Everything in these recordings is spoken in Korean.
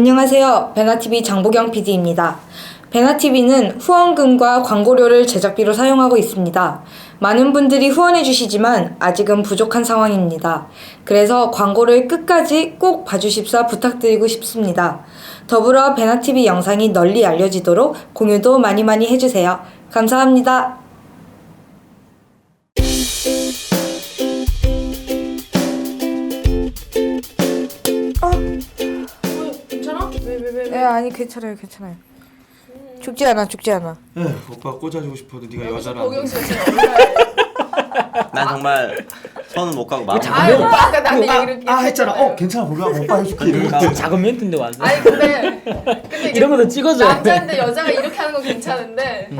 안녕하세요. 베나TV 장보경 PD입니다. 베나TV는 후원금과 광고료를 제작비로 사용하고 있습니다. 많은 분들이 후원해주시지만 아직은 부족한 상황입니다. 그래서 광고를 끝까지 꼭 봐주십사 부탁드리고 싶습니다. 더불어 베나TV 영상이 널리 알려지도록 공유도 많이 해주세요. 감사합니다. 괜찮아? 왜? 네, 아니 괜찮아요. 죽지 않아. 에 오빠 꽂아주고 싶어도 네가 여자라. 보경 씨가 제일 얼마에? 난 정말 손은 못 가고 마음. 아유 오빠 아까 나한테 얘기를 했잖아. 괜찮아 보경 오빠 해줄게. 이러고. 작은 멘트인데 완전. 아니 근데 이게 이런 것도 찍어줘야 돼. 남자인데 여자가 이렇게 하는 건 괜찮은데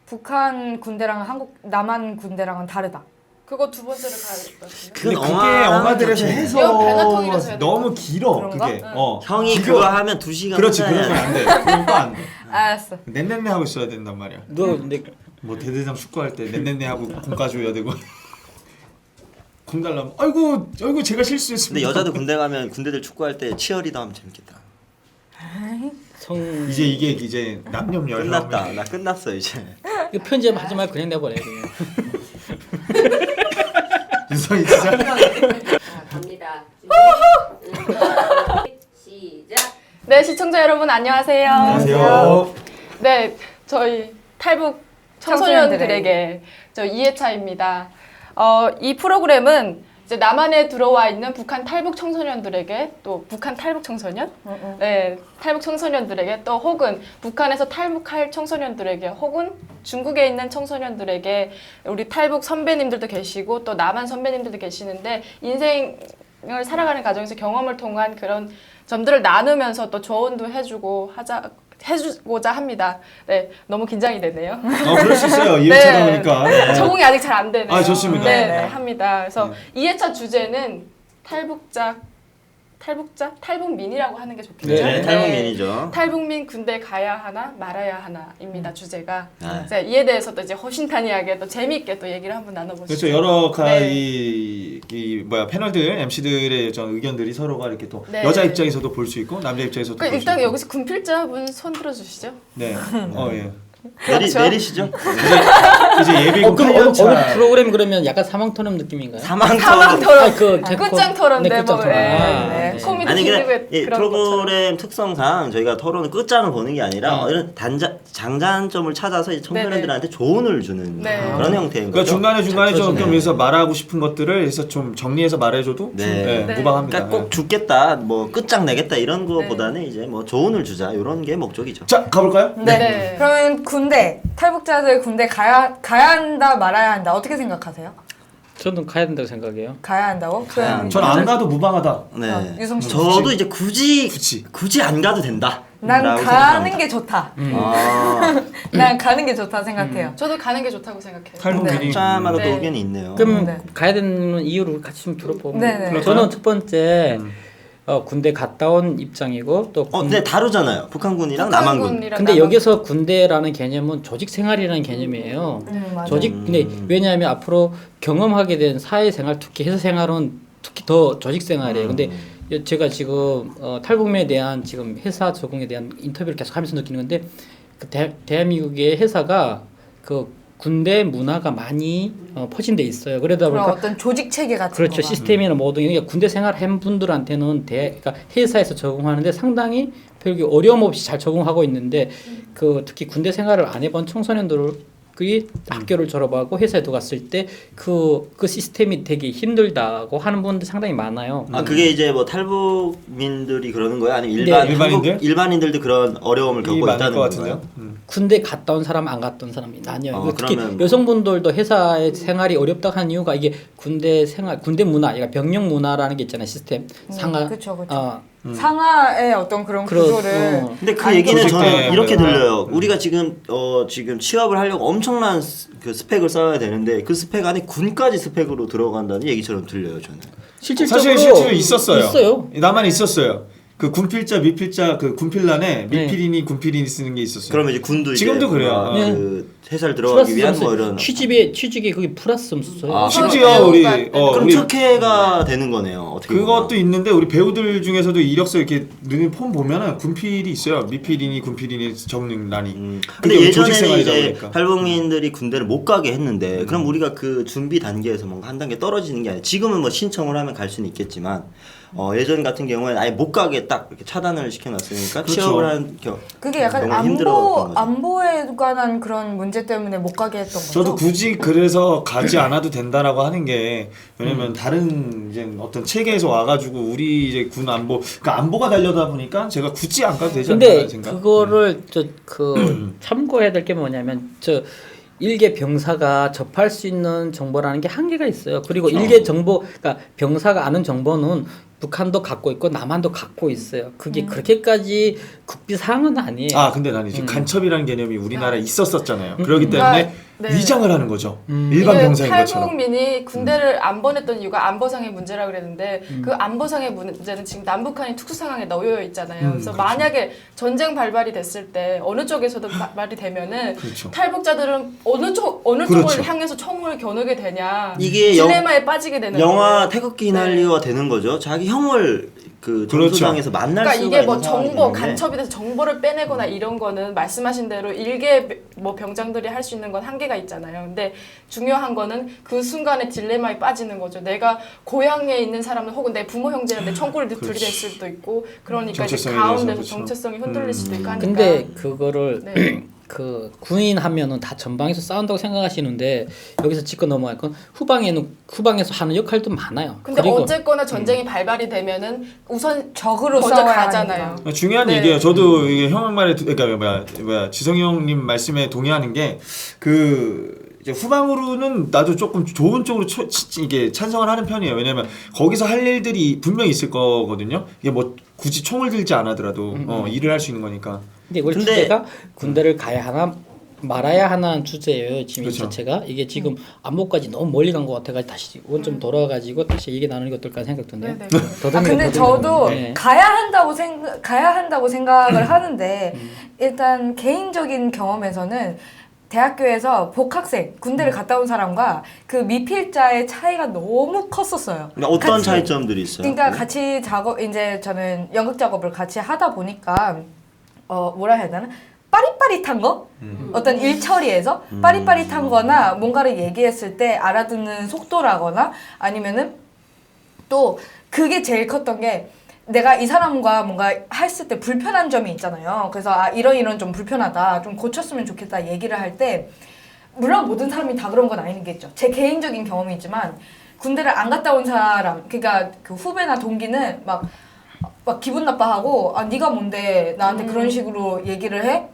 북한 군대랑 남한 군대랑은 다르다. 그거 두 번째를 가야겠다. 근데 그게 영화들에서 이건 베나통이라서 해야 해서 너무 길어. 그런가? 그게. 형이 비교- 그거 하면 2시간. 그렇지 그러면 안 돼. 그건 또 안 돼. 알았어. 넷넷내 하고 있어야 된단 말이야. 누가 근데 뭐 대대장 축구할 때 넷넷내 하고 공 가져야 되고. 공 달라면 아이고 제가 실수했습니다. 근데 여자들 군대 가면 군대들 축구할 때 치어리더 하면 재밌겠다. 성 이제 이게 남녀 열람. 끝났다. 나 끝났어 이제. 이거 편집하지 말고 그냥 내버려 그냥. 윤성이 진짜. 갑니다. 시작. 네 시청자 여러분 안녕하세요. 안녕하세요. 네 저희 탈북 청소년들에게 저 이해차입니다. 이 프로그램은 이제 남한에 들어와 있는 북한 탈북 청소년들에게 또 북한 탈북 청소년, 네 탈북 청소년들에게 또 혹은 북한에서 탈북할 청소년들에게 혹은 중국에 있는 청소년들에게 우리 탈북 선배님들도 계시고 또 남한 선배님들도 계시는데 인생을 살아가는 과정에서 경험을 통한 그런 점들을 나누면서 또 조언도 해주고자 합니다. 네, 너무 긴장이 되네요. 그럴 수 있어요. 이해차다 보니까. 네. 적응이 아직 잘 안 되네요. 아, 좋습니다. 네, 네. 합니다. 그래서 2회차 주제는 탈북민이라고 하는 게 좋겠죠. 네, 탈북민이죠. 탈북민 군대 가야 하나 말아야 하나입니다. 주제가. 네. 자, 이에 대해서도 이제 허심탄회하게 또 재미있게 또 얘기를 한번 나눠보시죠. 그렇죠. 여러 가지 네. 패널들 MC들의 전 의견들이 서로가 이렇게 또 네. 여자 입장에서도 볼 수 있고 남자 입장에서도 볼 수 있고. 일단 여기서 군필자분 손 들어주시죠. 네. 예. 그렇죠. 내리시죠. 이제 예비군 그럼 8년 어느 차. 프로그램 그러면 약간 사망 토론 느낌인가요? 사망 사망. 토론. 아니, 그 개코- 끝장 토론. 네, 네, 끝장 뭐, 토론. 네, 아, 네. 네. 코미디 아니 기능의 근데 이 그런 것처럼. 프로그램 특성상 저희가 토론은 끝장을 보는 게 아니라 이런 장단점을 찾아서 이제 청소년들한테 조언을 주는 네. 그런 형태인 그러니까 거죠. 중간에 좀 네. 위해서 말하고 싶은 것들을 해서 좀 정리해서 말해줘도 네. 네. 무방합니다. 그러니까 꼭 죽겠다, 뭐 끝장 내겠다 이런 거보다는 이제 뭐 조언을 주자 이런 게 목적이죠. 자 가볼까요? 네. 그러면 군대 탈북자들 군대 가야 한다 말아야 한다 어떻게 생각하세요? 저는 가야 된다고 생각해요. 가야 한다고? 가야 한다. 전 안 가도 무방하다. 네. 유성 씨. 저도 이제 굳이 안 가도 된다. 난 라고 가는 생각합니다. 게 좋다. 아, 난 가는 게 좋다 생각해요. 저도 가는 게 좋다고 생각해요. 탈북민이. 각자마다 또 네. 의견이 있네요. 그럼 네. 가야 되는 이유를 같이 좀 들어보면 네. 저는 첫 번째 군대 갔다 온 입장이고 또 근데 다르잖아요. 북한군이랑 남한군. 북한군이랑 근데 남한- 여기서 군대라는 개념은 조직 생활이라는 개념이에요. 맞아. 조직 근데 왜냐하면 앞으로 경험하게 된 사회생활 특히 회사 생활은 특히 더 조직 생활이에요. 근데 제가 지금 탈북민에 대한 지금 회사 적응에 대한 인터뷰를 계속 하면서 느끼는 건데 그 대한민국의 회사가 그 군대 문화가 많이 퍼진돼 있어요. 그러다 그런 보니까 어떤 조직 체계 같은 그렇죠. 거가. 시스템이나 모든 게 군대 생활한 분들한테는 그러니까 회사에서 적응하는데 상당히 별게 어려움 없이 잘 적응하고 있는데 그 특히 군대 생활을 안 해본 청소년들이 학교를 졸업하고 회사에 들어갔을 때 그 시스템이 되게 힘들다고 하는 분들 상당히 많아요. 아 그게 이제 뭐 탈북민들이 그러는 거야? 아니면 네. 일반인들도 그런 어려움을 겪고 많을 있다는 것 같은데요. 건가요? 군대 갔다 온 사람 안 갔다 온 사람이 나뉘어요. 특히 그러면- 여성분들도 회사의 생활이 어렵다 하는 이유가 이게 군대 생활, 군대 문화, 그러니까 병영 문화라는 게 있잖아요. 시스템 상하. 그쵸. 어, 상하의 어떤 그런 구조를 근데 그 안 얘기는 조직 저는 때문에. 이렇게 들려요. 우리가 지금 취업을 하려고 엄청난 그 스펙을 쌓아야 되는데 그 스펙 안에 군까지 스펙으로 들어간다는 얘기처럼 들려요, 저는. 실질적으로 사실 실제로 있었어요. 있어요. 남한에 있었어요. 그 군필자 미필자 그 군필란에 네. 미필이니 군필이니 쓰는 게 있었어요. 그러면 이제 군도 지금도 이제 그래요. 뭔가 네. 그 회사를 들어가기 위한 점수 뭐 이런. 취직에 그게 플러스 점수 써요. 아, 심지어 우리 그럼 우리 특혜가 되는 거네요. 어떻게 그것도 보면. 있는데 우리 배우들 중에서도 이력서 이렇게 넣는 폼 보면은 군필이 있어요. 미필이니 군필이니 적는 란이. 근데 그게 예전에는 조직생활이다 이제 보니까. 탈북민들이 군대를 못 가게 했는데 그럼 우리가 그 준비 단계에서 뭔가 한 단계 떨어지는 게 아니라 지금은 뭐 신청을 하면 갈 수는 있겠지만 예전 같은 경우에는 아예 못 가게 딱 이렇게 차단을 시켜놨으니까 그렇죠. 취업을 한 그게 약간 너무 힘들었던 거죠. 안보에 관한 그런 문제 때문에 못 가게 했던 거죠. 저도 굳이 그래서 가지 않아도 된다라고 하는 게 왜냐면 다른 이제 어떤 체계에서 와가지고 우리 이제 군 안보 그러니까 안보가 달려다 보니까 제가 굳이 안 가도 되지 근데 않나라는 생각. 그거를 그 참고해야 될 게 뭐냐면 일개 병사가 접할 수 있는 정보라는 게 한계가 있어요. 그리고 일개 정보, 그러니까 병사가 아는 정보는 북한도 갖고 있고 남한도 갖고 있어요. 그게 그렇게까지 국비 사항은 아니에요. 아 근데 나는 이제 간첩이라는 개념이 우리나라에 있었었잖아요. 그러기 때문에 네. 위장을 하는 거죠. 일반 이게 병사인 것처럼. 탈북민이 군대를 안 보냈던 이유가 안보상의 문제라 그랬는데 그 안보상의 문제는 지금 남북한이 특수 상황에 놓여 있잖아요. 그래서 그렇죠. 만약에 전쟁 발발이 됐을 때 어느 쪽에서도 발발이 되면은 그렇죠. 탈북자들은 어느 그렇죠. 쪽을 향해서 총을 겨누게 되냐 이게 딜레마에 빠지게 되는 영화 거예요. 태극기 휘날리가 되는 거죠. 자기 형을 그 그렇죠. 전투장에서 만날 그러니까 수가 이게 뭐 있는 상황이기 정보 때문에. 간첩이 돼서 정보를 빼내거나 이런 거는 말씀하신 대로 일개 뭐 병장들이 할 수 있는 건 한계가 있잖아요. 근데 중요한 거는 그 순간에 딜레마에 빠지는 거죠. 내가 고향에 있는 사람은 혹은 내 부모 형제한테 총구를 들이댈 수도 있고 그러니까 이제 정체성에 가운데서 대해서 그렇죠. 정체성이 흔들릴 수도 있고 하니까. 근데 그거를 네. 그 군인 하면은 다 전방에서 싸운다고 생각하시는데 여기서 짚고 넘어갈 건 후방에서 하는 역할도 많아요. 근데 그리고 어쨌거나 전쟁이 발발이 되면은 우선 적으로 먼저 싸워야 가잖아요. 하니까. 중요한 네. 얘기예요. 저도 이게 형 말에 그러니까 지성이 형님 말씀에 동의하는 게 이제 후방으로는 나도 조금 좋은 쪽으로 이게 찬성을 하는 편이에요. 왜냐면 거기서 할 일들이 분명히 있을 거거든요. 이게 뭐 굳이 총을 들지 않아더라도 일을 할 수 있는 거니까. 근데 이걸 근데- 주제가 군대를 가야 하나 말아야 하는 주제예요. 지금 그렇죠. 자체가 이게 지금 안목까지 너무 멀리 간 것 같아가지고 다시 원점 돌아가지고 다시 얘기 나누는 게 어떨까 생각 드네요. 네네. 근데 저도 네. 가야 한다고 생각을 하는데 일단 개인적인 경험에서는 대학교에서 복학생 군대를 갔다 온 사람과 그 미필자의 차이가 너무 컸었어요. 근데 어떤 같이- 차이점들이 있어요? 그러니까 같이 이제 저는 연극 작업을 같이 하다 보니까 뭐라 해야 되나? 빠릿빠릿한 거? 어떤 일 처리에서 빠릿빠릿한 거나 뭔가를 얘기했을 때 알아듣는 속도라거나 아니면은 또 그게 제일 컸던 게 내가 이 사람과 뭔가 했을 때 불편한 점이 있잖아요. 그래서 이런 좀 불편하다. 좀 고쳤으면 좋겠다 얘기를 할 때 물론 모든 사람이 다 그런 건 아니겠죠. 제 개인적인 경험이지만 군대를 안 갔다 온 사람 그러니까 그 후배나 동기는 막 기분 나빠하고 네가 뭔데 나한테 그런 식으로 얘기를 해?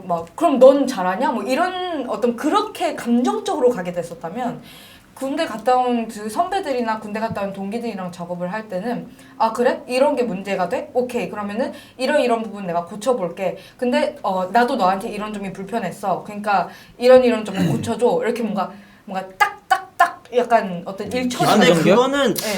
막 그럼 넌 잘하냐? 뭐 이런 어떤 그렇게 감정적으로 가게 됐었다면 군대 갔다 온 그 선배들이나 군대 갔다 온 동기들이랑 작업을 할 때는 그래? 이런 게 문제가 돼? 오케이 그러면은 이런 부분 내가 고쳐볼게. 근데 나도 너한테 이런 점이 불편했어. 그러니까 이런 점을 고쳐줘. 이렇게 뭔가 딱딱딱 약간 어떤 일처리. 근데 정도요?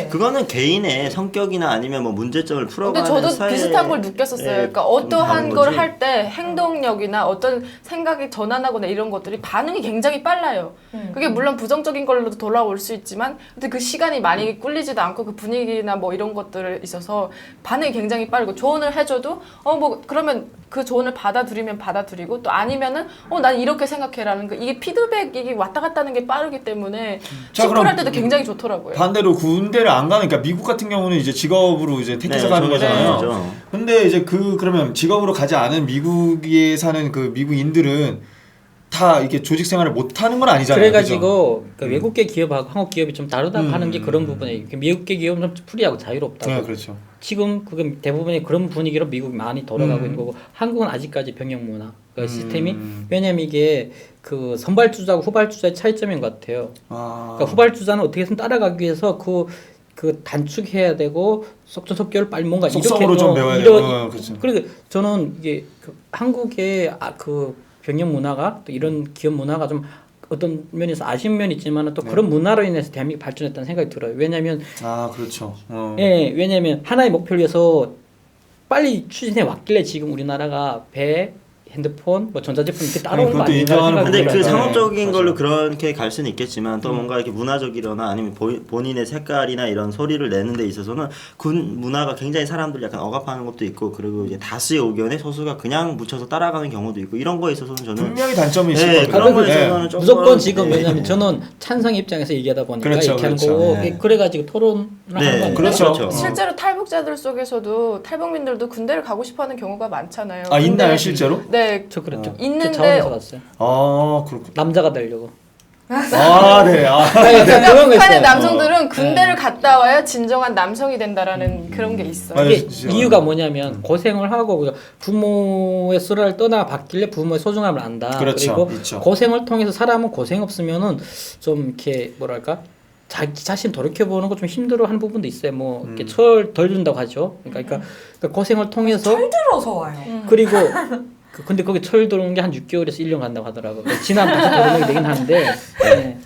그거는 개인의 성격이나 아니면 뭐 문제점을 근데 풀어가는 저도 사이에 비슷한 걸 느꼈었어요. 그러니까 어떠한 다른 걸 거지. 할 때 행동력이나 어떤 생각이 전환하거나 이런 것들이 반응이 굉장히 빨라요. 그게 물론 부정적인 걸로도 돌아올 수 있지만 근데 그 시간이 많이 꿀리지도 않고 그 분위기나 뭐 이런 것들에 있어서 반응이 굉장히 빠르고 조언을 해줘도 뭐 그러면 그 조언을 받아들이면 받아들이고 또 아니면은 난 이렇게 생각해라는 거 이게 피드백이 왔다 갔다 하는 게 빠르기 때문에 자, 심플할 그럼 때도 굉장히 좋더라고요. 반대로 군대를 안 가는 그러니까 미국 같은 경우는 이제 직업으로 이제 택해서 가는 정해서 거잖아요. 가는 거죠. 근데 이제 그러면 직업으로 가지 않은 미국에 사는 그 미국인들은 다 이게 조직 생활을 못 하는 건 아니잖아요. 그래가지고 그 외국계 기업하고 한국 기업이 좀 다르다고 하는 게 그런 부분이에요. 미국계 기업은 좀 프리하고 자유롭다고. 네, 그렇죠. 지금 그게 대부분의 그런 분위기로 미국이 많이 돌아가고 있는 거고 한국은 아직까지 병역 문화 그 시스템이 왜냐면 이게 그 선발주자하고 후발주자의 차이점인 것 같아요. 그러니까 후발주자는 어떻게든 따라가기 위해서 그 단축해야 되고 속전속결 빨리 뭔가 속성으로 이렇게 좀 배워야 돼요. 그렇죠. 그리고 저는 이게 한국의 그 병역 문화가 또 이런 기업 문화가 좀 어떤 면에서 아쉬운 면이 있지만 또 그런 문화로 인해서 대한민국이 발전했다는 생각이 들어요. 왜냐하면 그렇죠. 예, 왜냐하면 하나의 목표를 위해서 빨리 추진해 왔길래 지금 우리나라가 배, 핸드폰, 뭐 전자제품 이렇게 따라오는 거 그것도 아닌가 인정하는 생각이 근데 그 들어요. 상업적인 네, 걸로 맞아요. 그렇게 갈 수는 있겠지만 또 뭔가 이렇게 문화적이거나 아니면 본인의 색깔이나 이런 소리를 내는 데 있어서는 군 문화가 굉장히 사람들이 약간 억압하는 것도 있고 그리고 이제 다수의 의견에 소수가 그냥 묻혀서 따라가는 경우도 있고 이런 거에 있어서는 저는 분명히 단점이 있을 네, 겁니다. 그런 거에 네. 있어서는 조금 무조건 지금 네. 왜냐하면 저는 찬성 입장에서 얘기하다 보니까 그렇죠, 이렇게 하는 그렇죠. 거고 네. 그래가지고 토론을 네, 하는 거 아니에요? 그렇죠. 실제로 탈북자들 속에서도 탈북민들도 군대를 가고 싶어하는 경우가 많잖아요. 아 있나요 근데 실제로? 네, 저 그랬죠. 있는데 저 차원에서 갔어요. 아 그렇군. 남자가 되려고. 아 네. 아. 그러니까 그러니까 그런 거 북한의 있어요. 남성들은 군대를 갔다 와야 진정한 남성이 된다라는 그런 게 있어요. 맞아요. 이게 진짜. 이유가 뭐냐면 고생을 하고 부모의 수라를 떠나 봤길래 부모의 소중함을 안다. 그렇죠. 그리고 있죠. 고생을 통해서 사람은 고생 없으면은 좀 이렇게 뭐랄까 자기 자신 돌이켜 보는 거 좀 힘들어하는 부분도 있어요. 뭐 이렇게 철 덜 준다고 하죠. 그러니까 고생을 통해서 철들어서 와요. 그리고 근데 거기 철 들어오는 게 한 6개월에서 1년 간다고 하더라고요. 지나면 다시 돌아오게 되긴 하는데 네,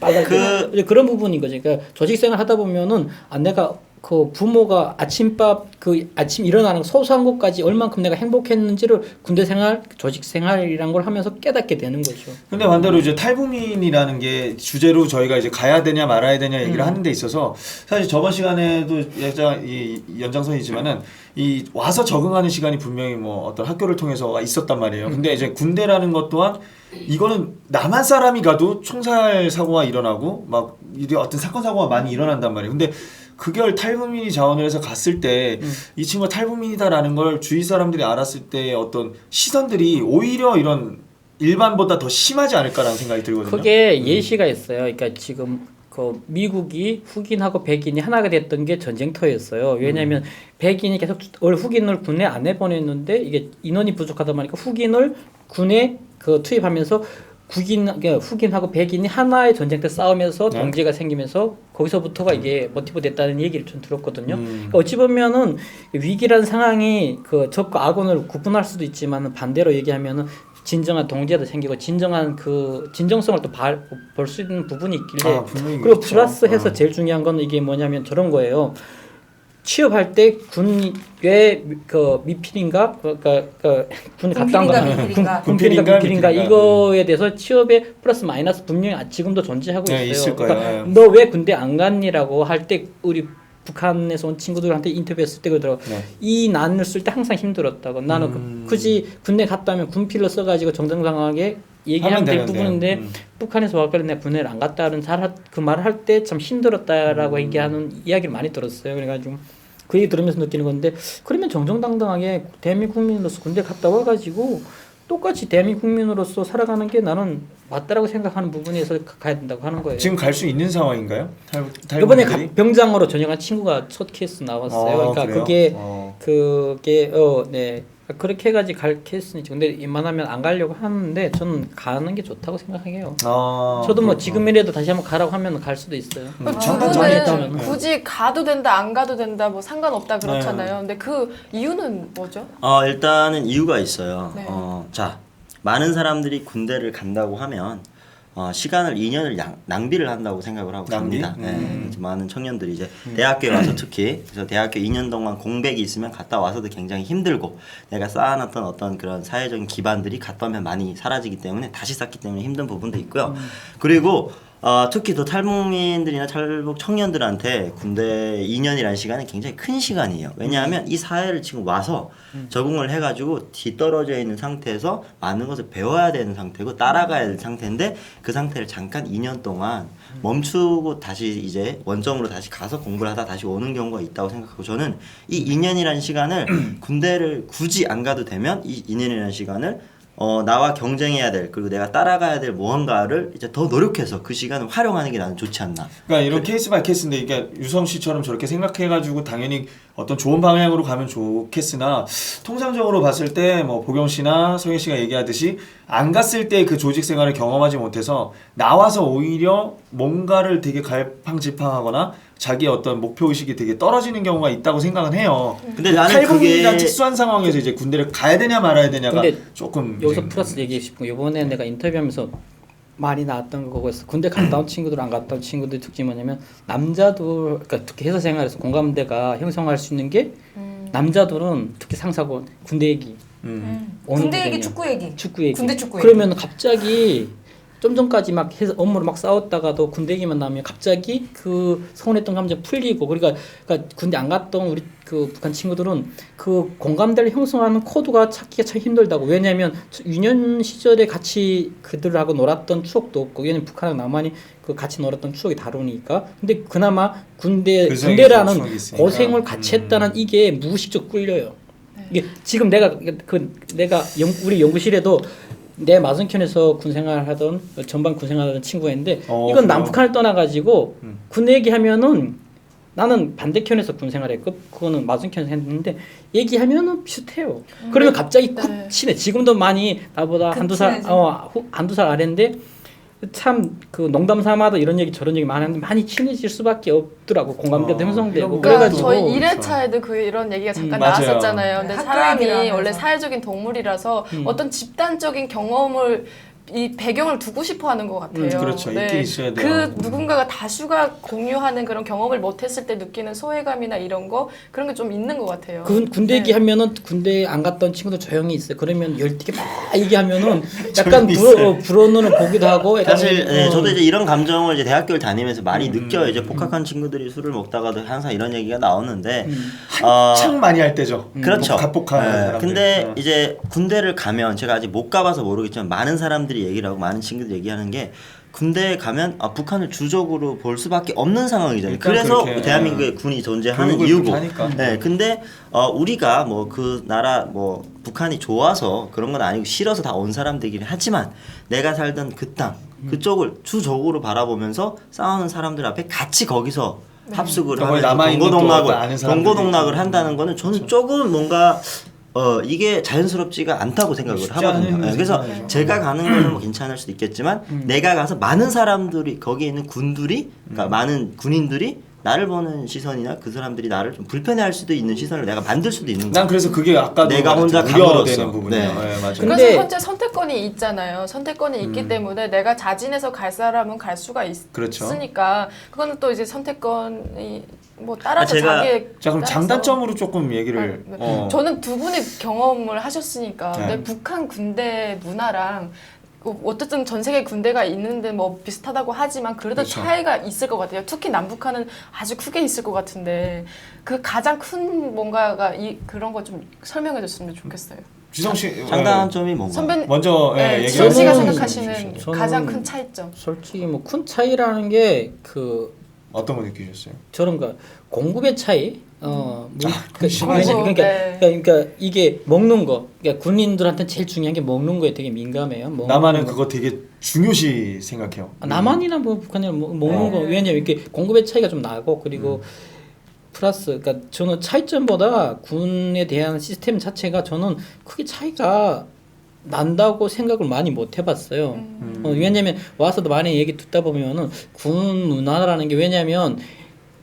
이제 그런 부분인 거죠. 그러니까 조직생활 하다 보면은 내가 그 부모가 아침밥 그 아침 일어나는 소소한 것까지 얼만큼 내가 행복했는지를 군대 생활, 조직 생활이란 걸 하면서 깨닫게 되는 거죠. 근데 반대로 이제 탈북민이라는 게 주제로 저희가 이제 가야 되냐 말아야 되냐 얘기를 하는 데 있어서 사실 저번 시간에도 이 연장선이지만은 이 와서 적응하는 시간이 분명히 뭐 어떤 학교를 통해서 있었단 말이에요. 근데 이제 군대라는 것 또한 이거는 남한 사람이 가도 총살 사고가 일어나고 막 이게 어떤 사건 사고가 많이 일어난단 말이에요. 근데 그걸 탈북민이 자원을 해서 갔을 때 이 친구가 탈북민이다라는 걸 주위 사람들이 알았을 때 어떤 시선들이 오히려 이런 일반보다 더 심하지 않을까라는 생각이 들거든요. 그게 예시가 있어요. 그러니까 지금 그 미국이 흑인하고 백인이 하나가 됐던 게 전쟁터였어요. 왜냐하면 백인이 계속 흑인을 군에 안 내보냈는데 이게 인원이 부족하다 보니까 흑인을 군에 그 투입하면서 흑인하고 백인이 하나의 전쟁터 싸우면서 네. 동지가 생기면서 거기서부터가 이게 모티브 됐다는 얘기를 좀 들었거든요. 그러니까 어찌 보면은 위기라는 상황이 그 적과 악원을 구분할 수도 있지만 반대로 얘기하면은 진정한 동지도 생기고 진정한 그 진정성을 또 볼 수 있는 부분이 있길래 분명히 그리고 그렇죠. 플러스해서 제일 중요한 건 이게 뭐냐면 저런 거예요. 취업할 때 군의 그 미필인가 군 갔다 온 미필인가? 군필인가 미필인가 미필인가? 이거에 대해서 취업에 플러스 마이너스 분명히 지금도 존재하고 네, 있어요. 있을 거예요. 그러니까 너 왜 군대 안 갔니라고 할 때 우리 북한에서 온 친구들한테 인터뷰했을 때 그러더라고. 네. 이 난을 쓸 때 항상 힘들었다고. 나는 굳이 군대 갔다면 군필로 써가지고 정정당하게 얘기하면 하면 될 되는데. 부분인데 북한에서 왔길래 내가 군대를 안 갔다는 그 말을 할 때 참 힘들었다라고 얘기하는 이야기를 많이 들었어요. 그래가지고 그 얘기 들으면서 느끼는 건데 그러면 정정당당하게 대한민국 국민으로서 군대 갔다 와가지고 똑같이 대한민국 국민으로서 살아가는 게 나는 맞다라고 생각하는 부분에서 가야 된다고 하는 거예요. 지금 갈 수 있는 상황인가요? 이번에 탈북민들이? 병장으로 전역한 친구가 첫 케이스 나왔어요. 그러니까 그래요? 그게 네 그렇게 해가지고 갈 케이스는 있죠. 근데 이만하면 안 가려고 하는데 저는 가는 게 좋다고 생각해요. 저도 뭐 지금이라도 다시 한번 가라고 하면 갈 수도 있어요. 잠깐 전에 그분은 있다면. 굳이 가도 된다 안 가도 된다 뭐 상관없다 그렇잖아요. 근데 그 이유는 뭐죠? 일단은 이유가 있어요. 네. 자, 많은 사람들이 군대를 간다고 하면 시간을 2년을 낭비를 한다고 생각을 하고 낭비? 갑니다. 네, 많은 청년들이 이제 대학교에 와서 특히 그래서 대학교 2년 동안 공백이 있으면 갔다 와서도 굉장히 힘들고 내가 쌓아놨던 어떤 그런 사회적인 기반들이 갔다 오면 많이 사라지기 때문에 다시 쌓기 때문에 힘든 부분도 있고요. 그리고 특히 또 탈북민들이나 탈북 청년들한테 군대 2년이라는 시간은 굉장히 큰 시간이에요. 왜냐하면 이 사회를 지금 와서 적응을 해가지고 뒤떨어져 있는 상태에서 많은 것을 배워야 되는 상태고 따라가야 될 상태인데 그 상태를 잠깐 2년 동안 멈추고 다시 이제 원점으로 다시 가서 공부를 하다 다시 오는 경우가 있다고 생각하고 저는 이 2년이라는 시간을 군대를 굳이 안 가도 되면 이 2년이라는 시간을 나와 경쟁해야 될 그리고 내가 따라가야 될 무언가를 이제 더 노력해서 그 시간을 활용하는 게 나는 좋지 않나. 그러니까 이런 케이스 바이 케이스인데 이게 유성 씨처럼 저렇게 생각해가지고 당연히 어떤 좋은 방향으로 가면 좋겠으나 통상적으로 봤을 때 뭐 보경 씨나 성현 씨가 얘기하듯이 안 갔을 때 그 조직 생활을 경험하지 못해서 나와서 오히려 뭔가를 되게 갈팡질팡하거나 자기의 어떤 목표 의식이 되게 떨어지는 경우가 있다고 생각은 해요. 근데 나는 탈북민이란 그게 특수한 상황에서 이제 군대를 가야 되냐 말아야 되냐가 근데 조금 여기서 이제 플러스 얘기해 싶은 거 이번에 내가 인터뷰하면서 많이 나왔던 거고였어. 군대 갔다 온 친구들 안 갔다 온 친구들 특징이 뭐냐면 남자도 그러니까 특히 회사 생활에서 공감대가 형성할 수 있는 게 남자들은 특히 상사고 군대 얘기 어느 군대 얘기, 부분이야? 축구 얘기. 축구 얘기. 군대 축구 얘기. 그러면 갑자기 좀 전까지 막 해서 업무로 막 싸웠다가도 군대 얘기만 나면 갑자기 그 서운했던 감정 풀리고 그러니까 군대 안 갔던 우리 그 북한 친구들은 그 공감대를 형성하는 코드가 찾기가 참 힘들다고. 왜냐하면 유년 시절에 같이 그들하고 놀았던 추억도 없고 왜냐면 북한하고 남한이 그 같이 놀았던 추억이 다르니까. 근데 그나마 군대라는 추억이 있으니까. 고생을 같이 했다는 이게 무의식적 끌려요. 이게 지금 내가 우리 연구실에도 내 맞은편에서 군생활하던 전반 군생활하던 친구가 있는데 이건 그래요? 남북한을 떠나가지고 군대 얘기하면은 나는 반대편에서 군생활했고 그거는 맞은편에서 했는데 얘기하면은 비슷해요. 그러면 갑자기 쿡 치네. 지금도 많이 나보다 한두 살 아래인데 참 그 농담 삼아도 이런 얘기 저런 얘기 많이 하는데 많이 친해질 수밖에 없더라고. 공감대도 형성되고. 그러니까 그래가지고 저희 1회차에도 그 이런 얘기가 잠깐 맞아요. 나왔었잖아요. 근데 네, 학교 사람이 얘기를 하면서. 원래 사회적인 동물이라서 어떤 집단적인 경험을 이 배경을 두고 싶어 하는 것 같아요. 그렇죠. 있긴 있어야 돼요. 그 누군가가 다수가 공유하는 그런 경험을 못했을 때 느끼는 소외감이나 이런 거 그런 게 좀 있는 것 같아요. 군대 네. 얘기하면은 군대 안 갔던 친구들 조용히 있어요. 그러면 열띠게 막 얘기하면은 약간 조용히 있어요. 불어 눈을 보기도 하고. 약간 사실 네, 저도 이제 이런 감정을 이제 대학교를 다니면서 많이 음. 느껴요. 이제 복학한 친구들이 술을 먹다가도 항상 이런 얘기가 나오는데 한창 많이 할 때죠. 그렇죠. 각복하는 네, 사람들. 근데 이제 군대를 가면 제가 아직 못 가봐서 모르겠지만 많은 사람들이 얘기를 하고 많은 친구들이 얘기하는 게 군대에 가면 북한을 주적으로 볼 수밖에 없는 상황이잖아요. 그러니까 그래서 그렇게, 대한민국에 군이 존재하는 교육을 이유고. 그렇게 하니까. 네, 근데 우리가 뭐 그 나라 뭐 북한이 좋아서 그런 건 아니고 싫어서 다 온 사람들이긴 하지만 내가 살던 그 땅 그쪽을 주적으로 바라보면서 싸우는 사람들 앞에 같이 거기서 합숙을 거기 하면서 남아있는 또 아는 사람들이 동고동락을 있고. 한다는 거는 저는 조금 뭔가 이게 자연스럽지가 않다고 생각을 쉽지 하거든요. 않은 네, 그래서 생각이죠. 제가 가는 거는 뭐 괜찮을 수도 있겠지만 내가 가서 많은 사람들이 거기에 있는 군들이 그러니까 많은 군인들이 나를 보는 시선이나 그 사람들이 나를 좀 불편해할 수도 있는 시선을 내가 만들 수도 있는 난 거야. 그래서 그게 아까 내가 혼자 우려되는 감으로써. 부분이에요. 네. 네, 맞아요. 근데- 그래서 현재 선택권이 있잖아요. 선택권이 있기 때문에 내가 자진해서 갈 사람은 갈 수가 그렇죠. 있으니까 그거는 또 이제 선택권이 뭐 따라서 제가- 자기의 자 그럼 따라서. 장단점으로 조금 얘기를 저는 두 분이 경험을 하셨으니까 네. 근데 북한 군대 문화랑 어쨌든 전 세계 군대가 있는데 뭐 비슷하다고 하지만 그래도 그렇죠. 차이가 있을 것 같아요. 특히 남북한은 아주 크게 있을 것 같은데 그 가장 큰 뭔가가 그런 거 좀 설명해 줬으면 좋겠어요. 지성 씨 상당한 점이 뭔가. 선배 먼저 네, 얘기 지성 씨가 저는- 생각하시는 저는- 가장 큰 차이점. 솔직히 뭐 큰 차이라는 게 어떤 거 느끼셨어요? 저런 거 공급의 차이. 심하지. 네. 그러니까 이게 먹는 거. 그러니까 군인들한테 제일 중요한 게 먹는 거에 되게 민감해요. 먹는 남한은 거. 그거 되게 중요시 생각해요. 남한이나 뭐 북한이나 먹는 거 왜냐면 이렇게 공급의 차이가 좀 나고 그리고 플러스 그러니까 저는 차이점보다 군에 대한 시스템 자체가 저는 크게 차이가 난다고 생각을 많이 못 해봤어요. 왜냐면 와서도 많이 얘기 듣다 보면은 군 문화라는 게 왜냐면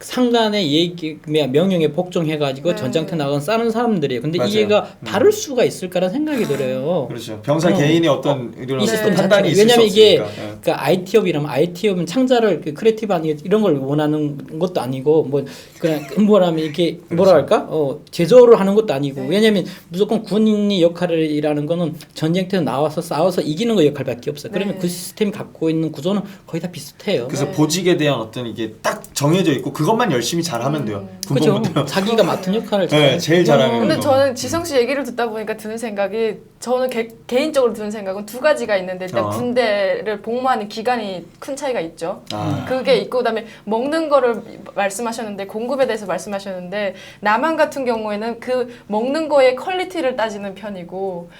상관의 얘기 명령에 복종해가지고 네. 전장터 나간 싸는 사람들이에요. 근데 맞아요. 이해가 다를 수가 있을까라는 생각이 들어요. 그렇죠. 병사 개인의 어떤 이런 이 시스템 판단이 자체가. 있을 왜냐면 수 이게 없으니까. 예. 그러니까 IT업이라면 IT업은 창자를 크리에이티브한 이런 걸 원하는 것도 아니고 뭐 그냥 뭐라면 이렇게 뭐라 할까 제조를 하는 것도 아니고 왜냐면 무조건 군인이 역할이라는 거는 전쟁터에 나와서 싸워서 이기는 거 역할밖에 없어요. 그러면 네. 그 시스템이 갖고 있는 구조는 거의 다 비슷해요. 그래서 보직에 대한 어떤 이게 딱 정해져 있고 그것만 열심히 잘하면 돼요. 그죠? 군복무대요. 자기가 맡은 역할을 네, 제일 잘하는 근데 거. 저는 지성 씨 얘기를 듣다 보니까 드는 생각이 저는 개인적으로 드는 생각은 두 가지가 있는데 일단 군대를 복무하는 기간이 큰 차이가 있죠. 그게 있고 그다음에 먹는 거를 말씀하셨는데 공급에 대해서 말씀하셨는데 남한 같은 경우에는 그 먹는 거의 퀄리티를 따지는 편이고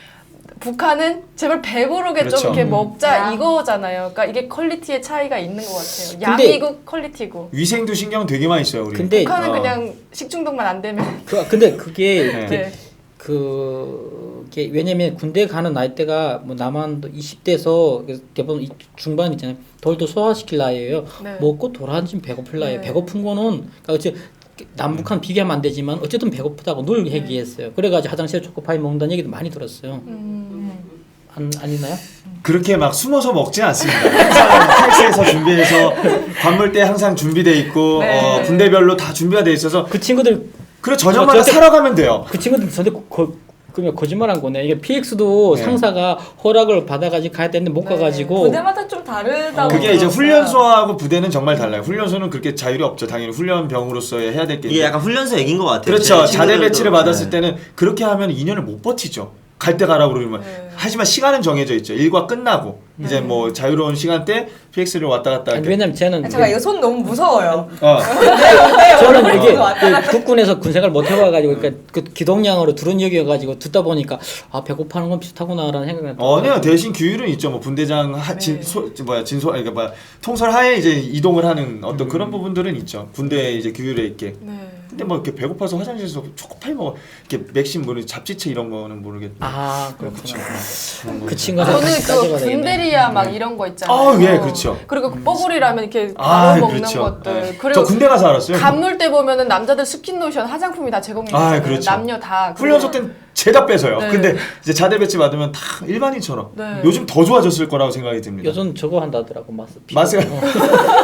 북한은 제발 배부르게 그렇죠. 좀 이렇게 먹자 양. 이거잖아요. 그러니까 이게 퀄리티의 차이가 있는 것 같아요. 근데- 양이고 퀄리티고. 위생도 신경 되게 많이 써요 우리. 근데 북한은 어. 그냥 식중독만 안 되면. 근데 그게 네. 네. 그게 왜냐면 군대 가는 나이대가 뭐 남한도 20대에서 대부분 중반 있잖아요. 돌도 소화시킬 나이예요. 네. 먹고 돌아앉으면 배고플 나이에요. 네. 배고픈 거는 그러니까 어째 남북한 비교하면 안 되지만 어쨌든 배고프다고 늘 얘기했어요. 그래가지고 화장실에 초코파이 먹는다는 얘기도 많이 들었어요. 아니나요? 그렇게 막 숨어서 먹진 않습니다. 항상 탈세에서 준비해서 관물 때 항상 준비돼 있고 네. 군대별로 다 준비가 돼 있어서 그 친구들 그래 저녁마다 사러 가면 돼요. 그 친구들 저한테 그러면 거짓말한 거네. 이게 PX도 네. 상사가 허락을 받아가지고 가야 되는데 못 가가지고 부대마다 좀 다르다고. 그게 이제 들었어요. 훈련소하고 부대는 정말 달라요. 훈련소는 그렇게 자율이 없죠. 당연히 훈련병으로서의 해야 될 게. 이게 약간 훈련소 얘기인 것 같아요. 그렇죠. 제 자대 친구들도- 배치를 받았을 네. 때는 그렇게 하면 2년을 못 버티죠. 갈 때 가라고 그러면. 하지만 시간은 정해져 있죠. 일과 끝나고 이제 뭐 자유로운 시간대 PX를 왔다 갔다. 아니, 이렇게. 왜냐면 쟤는 잠깐 이거 손 너무 무서워요. 저는 이게 왔다 갔다. 국군에서 군생활 못 해봐가지고 그러니까 그 기동량으로 두루니역이어가지고 듣다 보니까 아 배고파하는 건 비슷하구나라는 생각이 들어요. 아니요 대신 규율은 있죠. 뭐 분대장 진소 그러니까 뭐야 통솔 하에 이제 이동을 하는 어떤 그런 부분들은 있죠. 군대 이제 규율에 있게. 네. 근데 뭐 이렇게 배고파서 화장실에서 초코파이 먹어 이렇게 맥심 뭐 잡지체 이런 거는 모르겠고. 아 그렇구나. 그런 거 그 있죠. 친구가 저는 다시 그 따져봐야 되겠네. 군대리아 막 이런 거 있잖아요. 아, 예, 그렇죠. 그리고 그 뽀글이라면 이렇게 바로 먹는 그렇죠. 것들. 예. 그리고 저 군대 가서 알았어요. 간물 때 보면은 남자들 스킨 로션, 화장품이 다 제공이 아, 되잖아요. 그렇죠. 남녀 다. 훈련소 땐 죄다 뺏어요. 네. 근데 이제 자대 배치 받으면 다 일반인처럼. 네. 요즘 더 좋아졌을 거라고 생각이 듭니다. 요즘 저거 한다더라고 마스. 마스가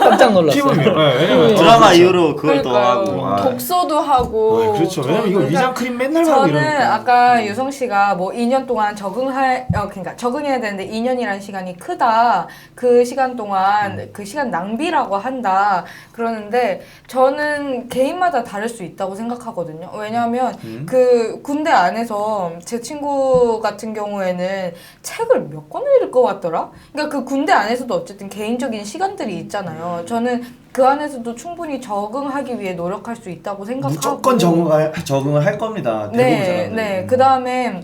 깜짝 놀랐어요. 피부면. 네, 왜냐면 드라마 그렇죠. 이후로 그걸 또 그러니까요. 하고. 아. 독서도 하고. 네, 그렇죠. 왜냐면 이거 그러니까 위장 크림 맨날 하고 저는 이러니까. 아까 유성 씨가 뭐 2년 동안 그러니까 적응해야 되는데 2년이라는 시간이 크다. 그 시간 동안 그 시간 낭비라고 한다. 그러는데 저는 개인마다 다를 수 있다고 생각하거든요. 왜냐하면 그 군대 안에서 제 친구 같은 경우에는 책을 몇 권을 읽을 것 같더라. 그러니까 그 군대 안에서도 어쨌든 개인적인 시간들이 있잖아요. 저는 그 안에서도 충분히 적응하기 위해 노력할 수 있다고 생각하고 무조건 적응을 할 겁니다. 대부분 네, 사람들이. 네. 그 다음에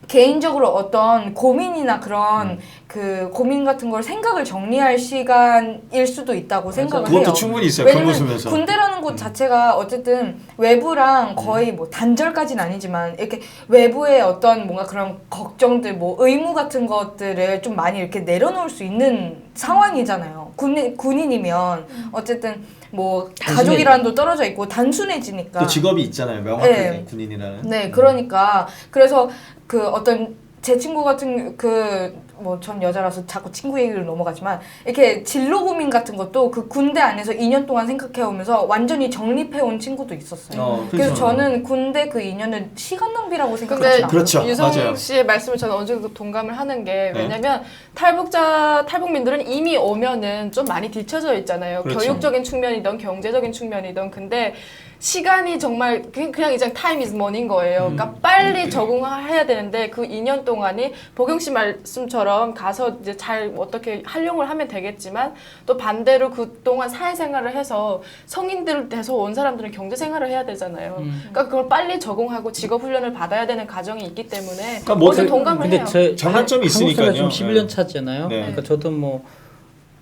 개인적으로 어떤 고민이나 그런 그 고민 같은 걸 생각을 정리할 시간일 수도 있다고 생각을 해요. 그것도 충분히 있어요. 경 왜냐면 웃으면서. 군대라는 곳 자체가 어쨌든 외부랑 거의 뭐 단절까지는 아니지만 이렇게 외부의 어떤 뭔가 그런 걱정들 뭐 의무 같은 것들을 좀 많이 이렇게 내려놓을 수 있는 상황이잖아요. 군인이면 어쨌든 뭐 가족이랑도 떨어져 있고 단순해지니까. 또 직업이 있잖아요. 명확하게 네. 군인이라는. 네, 그러니까 그래서 그 어떤 제 친구 같은 그 뭐 전 여자라서 자꾸 친구 얘기를 넘어가지만 이렇게 진로 고민 같은 것도 그 군대 안에서 2년 동안 생각해 오면서 완전히 정립해 온 친구도 있었어요. 그래서 그렇죠. 저는 군대 그 2년을 시간 낭비라고 근데 생각하지 않아요. 그렇죠. 유성 맞아요. 씨의 말씀을 저는 어느 정도 동감을 하는 게 네. 왜냐면 탈북민들은 이미 오면은 좀 많이 뒤쳐져 있잖아요. 그렇죠. 교육적인 측면이든 경제적인 측면이든. 근데 시간이 정말 그냥 이제 time is money인 거예요. 그러니까 빨리 적응해야 되는데 그 2년 동안이 보경 씨 말씀처럼 가서 이제 잘 어떻게 활용을 하면 되겠지만 또 반대로 그동안 사회생활을 해서 성인들 돼서 온 사람들은 경제생활을 해야 되잖아요. 그러니까 그걸 빨리 적응하고 직업훈련을 받아야 되는 과정이 있기 때문에 그러니까 뭐 모두 동감을 근데 해요. 장단점이 한국 생활 있으니까요. 좀 11년 차잖아요. 네. 그러니까 저도 뭐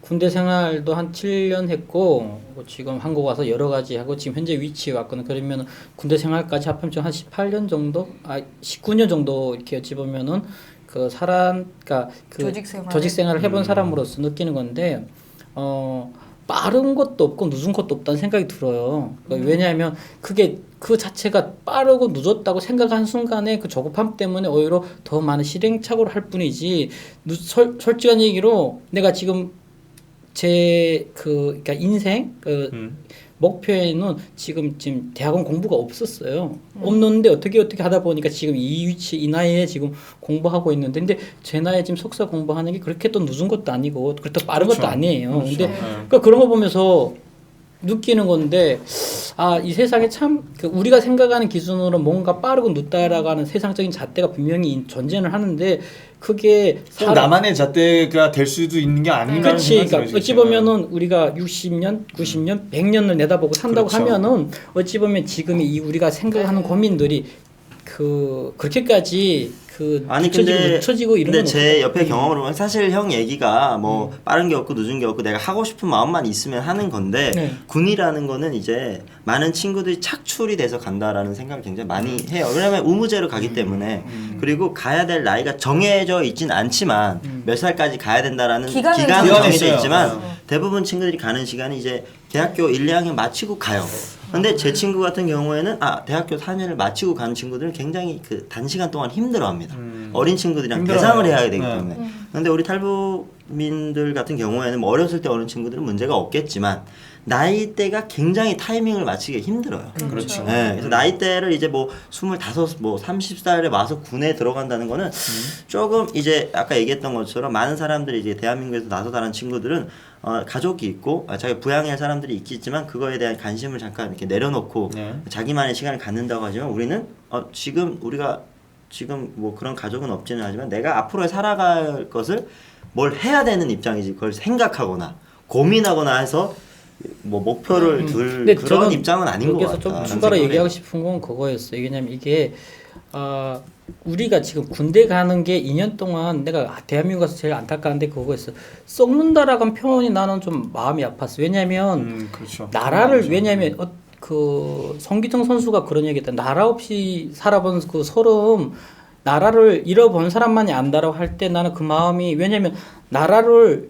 군대 생활도 한 7년 했고 지금 한국 와서 여러 가지 하고 지금 현재 위치에 왔거든. 그러면 군대 생활까지 합하면 한 18년 정도, 19년 정도 이렇게 어찌 보면은 그 사람, 그러니까 그 조직 생활을 해본 사람으로서 느끼는 건데 빠른 것도 없고 늦은 것도 없다는 생각이 들어요. 그러니까 왜냐하면 그게 그 자체가 빠르고 늦었다고 생각한 순간에 그 조급함 때문에 오히려 더 많은 실행착오를 할 뿐이지. 솔직한 얘기로 내가 지금 그러니까 인생 목표에는 지금 대학원 공부가 없었어요. 없는데 어떻게 하다 보니까 지금 이 위치 이 나이에 지금 공부하고 있는데 근데 제 나이에 지금 석사 공부하는 게 그렇게 또 늦은 것도 아니고 그렇게 빠른 그렇죠. 것도 아니에요. 그렇죠. 근데 네. 그러니까 그런 거 보면서 느끼는 건데 이 세상에 참 우리가 생각하는 기준으로 뭔가 빠르고 늦다라고 하는 세상적인 잣대가 분명히 존재는 하는데 그게 꼭 나만의 잣대가 될 수도 있는 게 아닌가. 그렇지. 그러니까 어찌 보면은 우리가 60년, 90년, 100년을 내다보고 산다고 그렇죠. 하면은 어찌 보면 지금의 이 우리가 생각하는 고민들이 그렇게까지 늦춰지고 이런 근데 건 제 없어요. 옆에 경험으로 보면 사실 형 얘기가 뭐 빠른 게 없고 늦은 게 없고 내가 하고 싶은 마음만 있으면 하는 건데 네. 군이라는 거는 이제 많은 친구들이 착출이 돼서 간다라는 생각을 굉장히 많이 해요. 왜냐면 우무제로 가기 때문에 그리고 가야 될 나이가 정해져 있진 않지만 몇 살까지 가야 된다라는 기간은 기간은 있어요. 정해져 있지만 네. 대부분 친구들이 가는 시간이 이제 대학교 1, 2학년 마치고 가요. 근데 제 친구 같은 경우에는 대학교 4년을 마치고 간 친구들은 굉장히 그 단시간 동안 힘들어합니다. 어린 친구들이랑 힘들어요. 대상을 해야 되기 네. 때문에. 근데 우리 탈북민들 같은 경우에는 뭐 어렸을 때 어린 친구들은 문제가 없겠지만 나이대가 굉장히 타이밍을 맞추기 힘들어요. 그렇죠. 네, 그래서 나이대를 이제 뭐 25, 뭐 30살에 와서 군에 들어간다는 거는 조금 이제 아까 얘기했던 것처럼 많은 사람들이 이제 대한민국에서 나서다라는 친구들은 가족이 있고 자기 부양할 사람들이 있겠지만 그거에 대한 관심을 잠깐 이렇게 내려놓고 네. 자기만의 시간을 갖는다고 하지만 우리는 지금 우리가 지금 뭐 그런 가족은 없지는 하지만 내가 앞으로 살아갈 것을 뭘 해야 되는 입장이지 그걸 생각하거나 고민하거나 해서 뭐 목표를 둘 근데 그런 저는 입장은 아닌 것 여기서 같다. 좀 추가로 얘기하고 싶은 건 그거였어요. 왜냐면 이게 우리가 지금 군대 가는 게 2년 동안 내가 대한민국 가서 제일 안타까운데 그거였어. 썩는다라고 한 표현이 나는 좀 마음이 아팠어. 왜냐면 그렇죠. 나라를 왜냐면 그 성기정 선수가 그런 얘기했다. 나라 없이 살아본 그 소름 나라를 잃어본 사람만이 안다라고 할 때 나는 그 마음이 왜냐면 나라를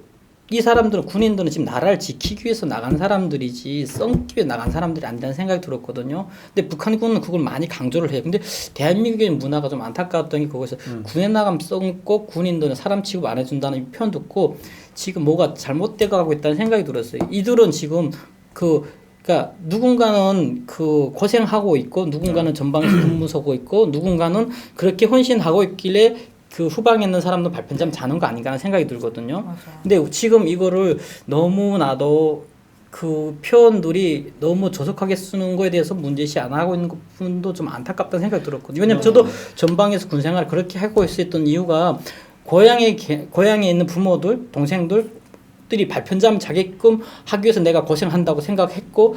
이 사람들은 군인들은 지금 나라를 지키기 위해서 나간 사람들이지 썩기 위해 나간 사람들이 아니라는 생각이 들었거든요. 근데 북한군은 그걸 많이 강조를 해요. 근데 대한민국의 문화가 좀 안타까웠던 게 그거에서 군에 나가면 썩고 군인들은 사람 취급 안 해준다는 표현 듣고 지금 뭐가 잘못돼 가고 있다는 생각이 들었어요. 이들은 지금 그러니까 누군가는 그 고생하고 있고 누군가는 전방에서 근무 서고 있고 누군가는 그렇게 헌신하고 있길래 그 후방에 있는 사람도 발편점 자는 거 아닌가 하는 생각이 들거든요. 맞아요. 근데 지금 이거를 너무나도 그 표현들이 너무 조속하게 쓰는 거에 대해서 문제시 안 하고 있는 부분도 좀 안타깝다는 생각이 들었거든요. 왜냐면 저도 전방에서 군생활을 그렇게 하고 있었던 이유가 고향에 있는 부모들, 동생들이 발편점 자게끔 하기 위해서 내가 고생한다고 생각했고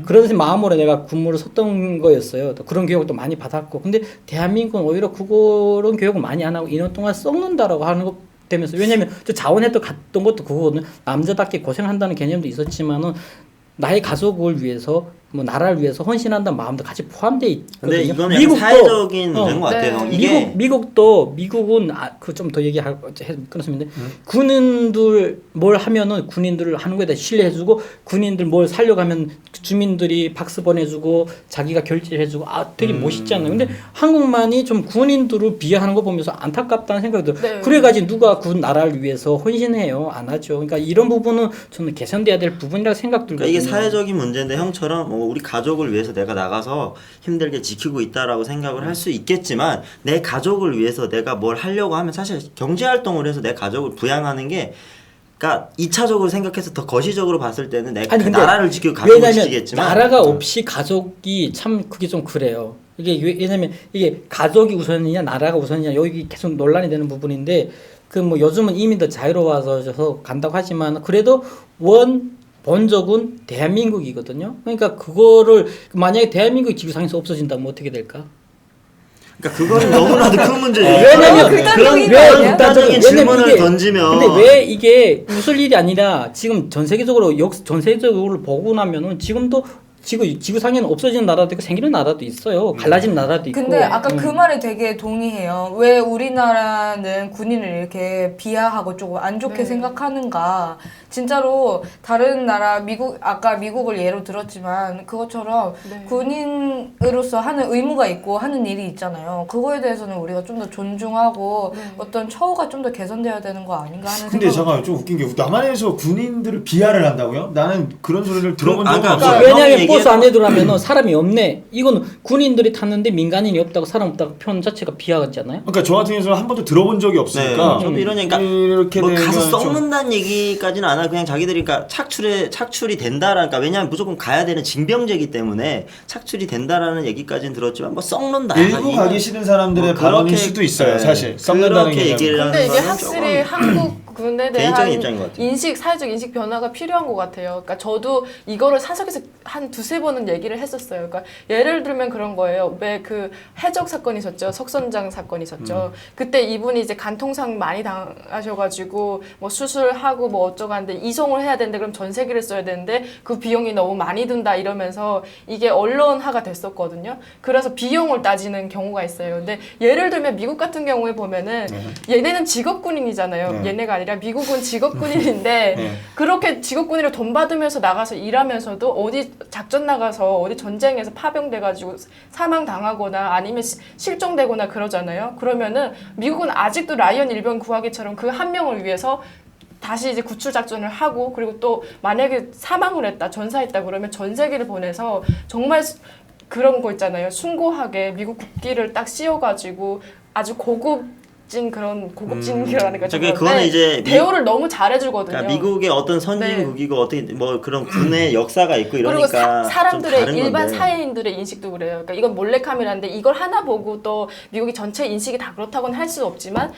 그런 마음으로 내가 군무를 섰던 거였어요. 또 그런 교육을 또 많이 받았고 근데 대한민국은 오히려 그런 교육을 많이 안 하고 2년 동안 썩는다라고 하는 것 되면서 왜냐면 저 자원회도 갔던 것도 그거거든요. 남자답게 고생한다는 개념도 있었지만은 나의 가족을 위해서 뭐 나라를 위해서 헌신한다는 마음도 같이 포함돼 있거든요. 근데 이거는 약간 사회적인 문제인 것 같아요. 네. 이게 미국은 그 좀 더 얘기하고 끊었습니다. 군인들 뭘 하면은 군인들을 하는 거에 대해 신뢰해주고 군인들 뭘 살려고 하면 주민들이 박수 보내주고 자기가 결제해주고 되게 멋있잖아요. 근데 한국만이 좀 군인들을 비하하는 거 보면서 안타깝다는 생각이 들어요. 네. 그래가지고 누가 군 나라를 위해서 헌신해요? 안 하죠. 그러니까 이런 부분은 저는 개선돼야 될 부분이라고 생각 들거든요. 그러니까 이게 사회적인 문제인데 형처럼 우리 가족을 위해서 내가 나가서 힘들게 지키고 있다라고 생각을 할 수 있겠지만 내 가족을 위해서 내가 뭘 하려고 하면 사실 경제활동을 해서 내 가족을 부양하는 게 그러니까 2차적으로 생각해서 더 거시적으로 봤을 때는 내가 아니, 근데 나라를 지키고 가족을 왜냐면 지키겠지만 나라가 없이 가족이 참 그게 좀 그래요. 이게 왜냐면 이게 가족이 우선이냐 나라가 우선이냐 여기 계속 논란이 되는 부분인데 그 뭐 요즘은 이미 더 자유로워서 간다고 하지만 그래도 본적은 대한민국이거든요. 그러니까 그거를 만약에 대한민국이 지구상에서 없어진다면 어떻게 될까? 그러니까 그거는 너무나도 큰 문제죠. 왜냐면 극단적인 거 왜 아니야? 극단적인 질문을 던지면 근데 왜 이게 웃을 일이 아니라 지금 전 세계적으로 보고 나면은 지금도 지구상에는 없어지는 나라도 있고 생기는 나라도 있어요. 갈라지는 나라도 있고. 근데 아까 그 말에 되게 동의해요. 왜 우리나라는 군인을 이렇게 비하하고 조금 안 좋게 네. 생각하는가. 진짜로 다른 나라 아까 미국을 예로 들었지만 그것처럼 네. 군인으로서 하는 의무가 있고 하는 일이 있잖아요. 그거에 대해서는 우리가 좀 더 존중하고 네. 어떤 처우가 좀 더 개선돼야 되는 거 아닌가 하는 근데 생각이 잠깐만 좀 웃긴 게 남한에서 군인들을 비하를 한다고요? 나는 그런 소리를 들어본 적은 아까 없어요. 형이 왜냐하면 얘기해도- 버스 안에 들어가면 사람이 없네. 이건 군인들이 탔는데 민간인이 없다고 사람 없다고 표현 자체가 비하잖아요. 그러니까 저 같은 경우는 한 번도 들어본 적이 없으니까 저도 이런 얘기가 이렇게 뭐 되면 가서 좀- 썩는다는 얘기까지는 안 하고 그냥 자기들이 그러니까 착출이 된다라니까 왜냐하면 무조건 가야 되는 징병제이기 때문에 착출이 된다라는 얘기까지는 들었지만 뭐 썩는다 일부 가기 싫은 사람들의 뭐 발언일 그렇게- 수도 있어요. 네. 사실 썩는다는 그렇게 게 얘기를 하는 근데 이게 거는 확실히 조금 한국 군에 개인적인 대한 입장인 것 같아요. 사회적 인식 변화가 필요한 것 같아요. 그러니까 저도 이거를 사석에서 한 두세 번은 얘기를 했었어요. 그러니까 예를 들면 그런 거예요. 왜 그 해적 사건이 있었죠. 석선장 사건이 있었죠. 그때 이분이 이제 간통상 많이 당하셔가지고 뭐 수술하고 뭐 어쩌고 하는데 이송을 해야 되는데 그럼 전세기를 써야 되는데 그 비용이 너무 많이 든다 이러면서 이게 언론화가 됐었거든요. 그래서 비용을 따지는 경우가 있어요. 근데 예를 들면 미국 같은 경우에 보면은 얘네는 직업군인이잖아요. 네. 얘네가 아니라 아니라 미국은 직업군인인데 네. 그렇게 직업군인을 돈 받으면서 나가서 일하면서도 어디 작전 나가서 어디 전쟁에서 파병돼가지고 사망당하거나 아니면 실종되거나 그러잖아요. 그러면은 미국은 아직도 라이언 일병 구하기처럼 그 한 명을 위해서 다시 이제 구출 작전을 하고 그리고 또 만약에 사망을 했다, 전사했다 그러면 전세기를 보내서 정말 그런 거 있잖아요. 숭고하게 미국 국기를 딱 씌워가지고 아주 고급진 그러니까 저게 그거는 이제 대우를 너무 잘해주거든요. 그러니까 미국의 어떤 선진국이고 어떻게 뭐 그런 군의 역사가 있고 이러니까 그리고 좀 사람들의 다른 일반 건데. 사회인들의 인식도 그래요. 그러니까 이건 몰래카메라인데 이걸 하나 보고 또 미국이 전체 인식이 다 그렇다고는 할 수 없지만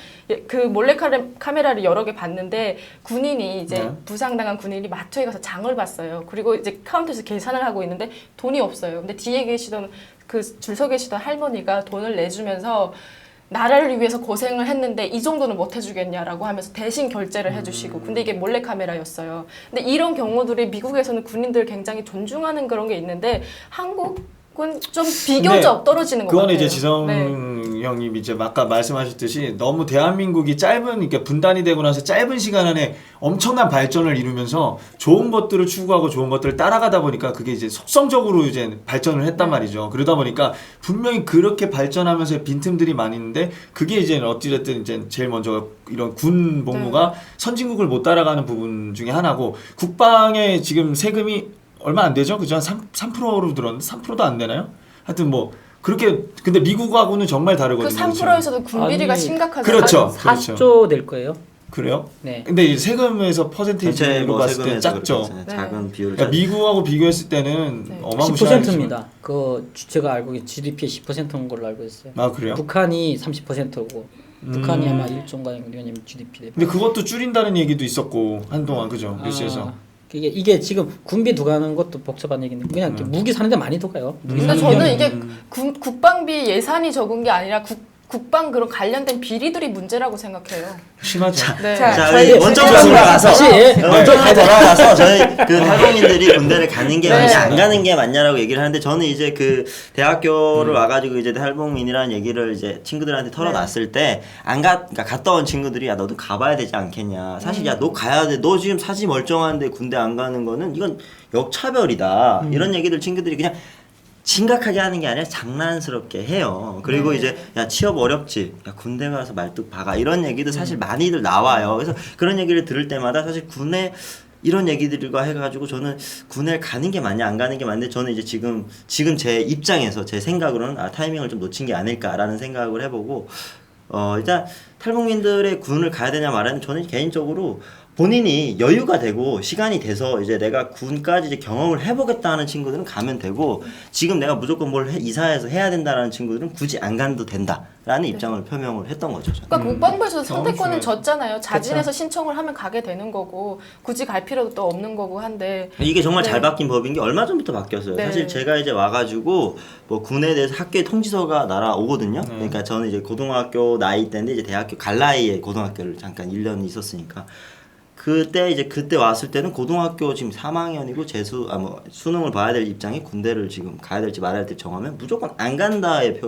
그 몰래카메라를 여러 개 봤는데 군인이 이제 네. 부상당한 군인이 마트에 가서 장을 봤어요. 그리고 이제 카운터에서 계산을 하고 있는데 돈이 없어요. 근데 뒤에 계시던 그 줄 서 계시던 할머니가 돈을 내주면서 나라를 위해서 고생을 했는데 이 정도는 못 해주겠냐라고 하면서 대신 결제를 해주시고 근데 이게 몰래카메라였어요. 근데 이런 경우들이 미국에서는 군인들 굉장히 존중하는 그런 게 있는데 한국은 좀 비교적 떨어지는 것 그거는 같아요. 이제 지성 네. 형님 이제 아까 말씀하셨듯이 너무 대한민국이 그러니까 분단이 되고 나서 짧은 시간 안에 엄청난 발전을 이루면서 좋은 것들을 추구하고 좋은 것들을 따라가다 보니까 그게 이제 속성적으로 이제 발전을 했단 말이죠. 그러다 보니까 분명히 그렇게 발전하면서 빈틈들이 많이 있는데 그게 이제 어찌됐든 이제 제일 먼저 이런 군 복무가 선진국을 못 따라가는 부분 중에 하나고 국방에 지금 세금이 얼마 안 되죠? 그죠? 한 3%로 들었는데 3%도 안 되나요? 하여튼 뭐 그렇게 근데 미국하고는 정말 그 다르거든요. 3%에서도 군비리가 아니, 심각하죠. 그렇죠. 40조 될 거예요. 그래요? 네. 근데 이 세금에서 전체 퍼센테이지로 뭐 봤을 때 세금에서 작죠. 그렇죠. 작은 비율을 그러니까 미국하고 비교했을 때는 네. 어마무시한 10%입니다. 그 제가 알고 있는 GDP의 10%인 걸로 알고 있어요. 아 그래요? 북한이 30%고 북한이 아마 1조인가 왜냐면 GDP 대비. 근데 그것도 줄인다는 얘기도 있었고 한동안 그죠 뉴스에서. 이게 지금 군비 두가는 것도 복잡한 얘기인데 그냥 이렇게 무기 사는데 많이 두가요. 근데 저는 이게 국방비 예산이 적은 게 아니라 국방 그런 관련된 비리들이 문제라고 생각해요. 심하죠. 네. 자, 저희 우리 먼저 실제로 돌아가서 다시 먼저 돌아가서 저희 그 탈북민들이 군대를 가는 게 네. 맞냐 안 가는 게 맞냐라고 얘기를 하는데 저는 이제 그 대학교를 와가지고 이제 탈북민이라는 얘기를 이제 친구들한테 털어놨을 때 그러니까 갔다 온 친구들이 야 너도 가봐야 되지 않겠냐. 사실 야 너 가야 돼. 너 지금 사지 멀쩡한데 군대 안 가는 거는 이건 역차별이다. 이런 얘기들 친구들이 그냥 심각하게 하는 게 아니라 장난스럽게 해요. 그리고 이제 야 취업 어렵지. 야 군대 가서 말뚝 박아. 이런 얘기도 사실 많이들 나와요. 그래서 그런 얘기를 들을 때마다 사실 군에 이런 얘기들과 해가지고 저는 군에 가는 게 맞냐 안 가는 게 맞는데 저는 이제 지금 제 입장에서 제 생각으로는 타이밍을 좀 놓친 게 아닐까라는 생각을 해보고 일단 탈북민들의 군을 가야 되냐 말하는 저는 개인적으로 본인이 여유가 되고 시간이 돼서 이제 내가 군까지 이제 경험을 해보겠다 하는 친구들은 가면 되고 지금 내가 무조건 뭘 이사해서 해야 된다라는 친구들은 굳이 안 가도 된다라는 입장을 표명을 했던 거죠. 저는. 그러니까 국방부에서 중요해요. 선택권은 줬잖아요. 자진해서 신청을 하면 가게 되는 거고 굳이 갈 필요도 또 없는 거고 한데 이게 정말 네. 잘 바뀐 법인 게 얼마 전부터 바뀌었어요. 네. 사실 제가 이제 와가지고 뭐 군에 대해서 학교에 통지서가 날아오거든요. 그러니까 저는 이제 고등학교 나이 때인데 이제 대학교 갈 나이에 고등학교를 잠깐 1년 있었으니까 그때 왔을 때는 고등학교 지금 3학년이고 수능을 봐야 될 입장에 군대를 지금 가야 될지 말아야 될지 정하면 무조건 안 간다의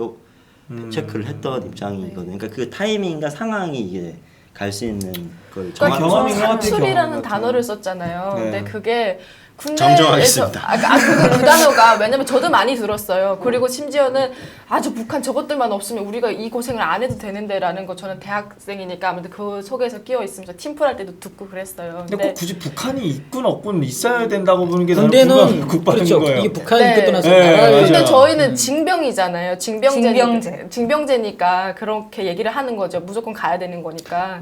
체크를 했던 입장이거든요. 그러니까 그 타이밍과 상황이 이게 갈 수 있는 걸 그러니까 경험인 것 같아요, 경험 상출이라는 같아요. 단어를 썼잖아요. 네. 근데 그게 정정하겠습니다. 그 단어가 왜냐면 저도 많이 들었어요. 그리고 심지어는 아주 북한 저것들만 없으면 우리가 이 고생을 안 해도 되는데라는 거 저는 대학생이니까 아무래도 그 속에서 끼어 있으면서 팀플 할 때도 듣고 그랬어요. 근데 꼭 굳이 북한이 있군 없군 있어야 된다고 보는 게 군대는 국방인 그렇죠. 거예요. 이게 북한이 네. 이끌고 나서 네, 나라를 맞아요. 근데 저희는 징병이잖아요. 징병제. 징병제니까 그렇게 얘기를 하는 거죠. 무조건 가야 되는 거니까.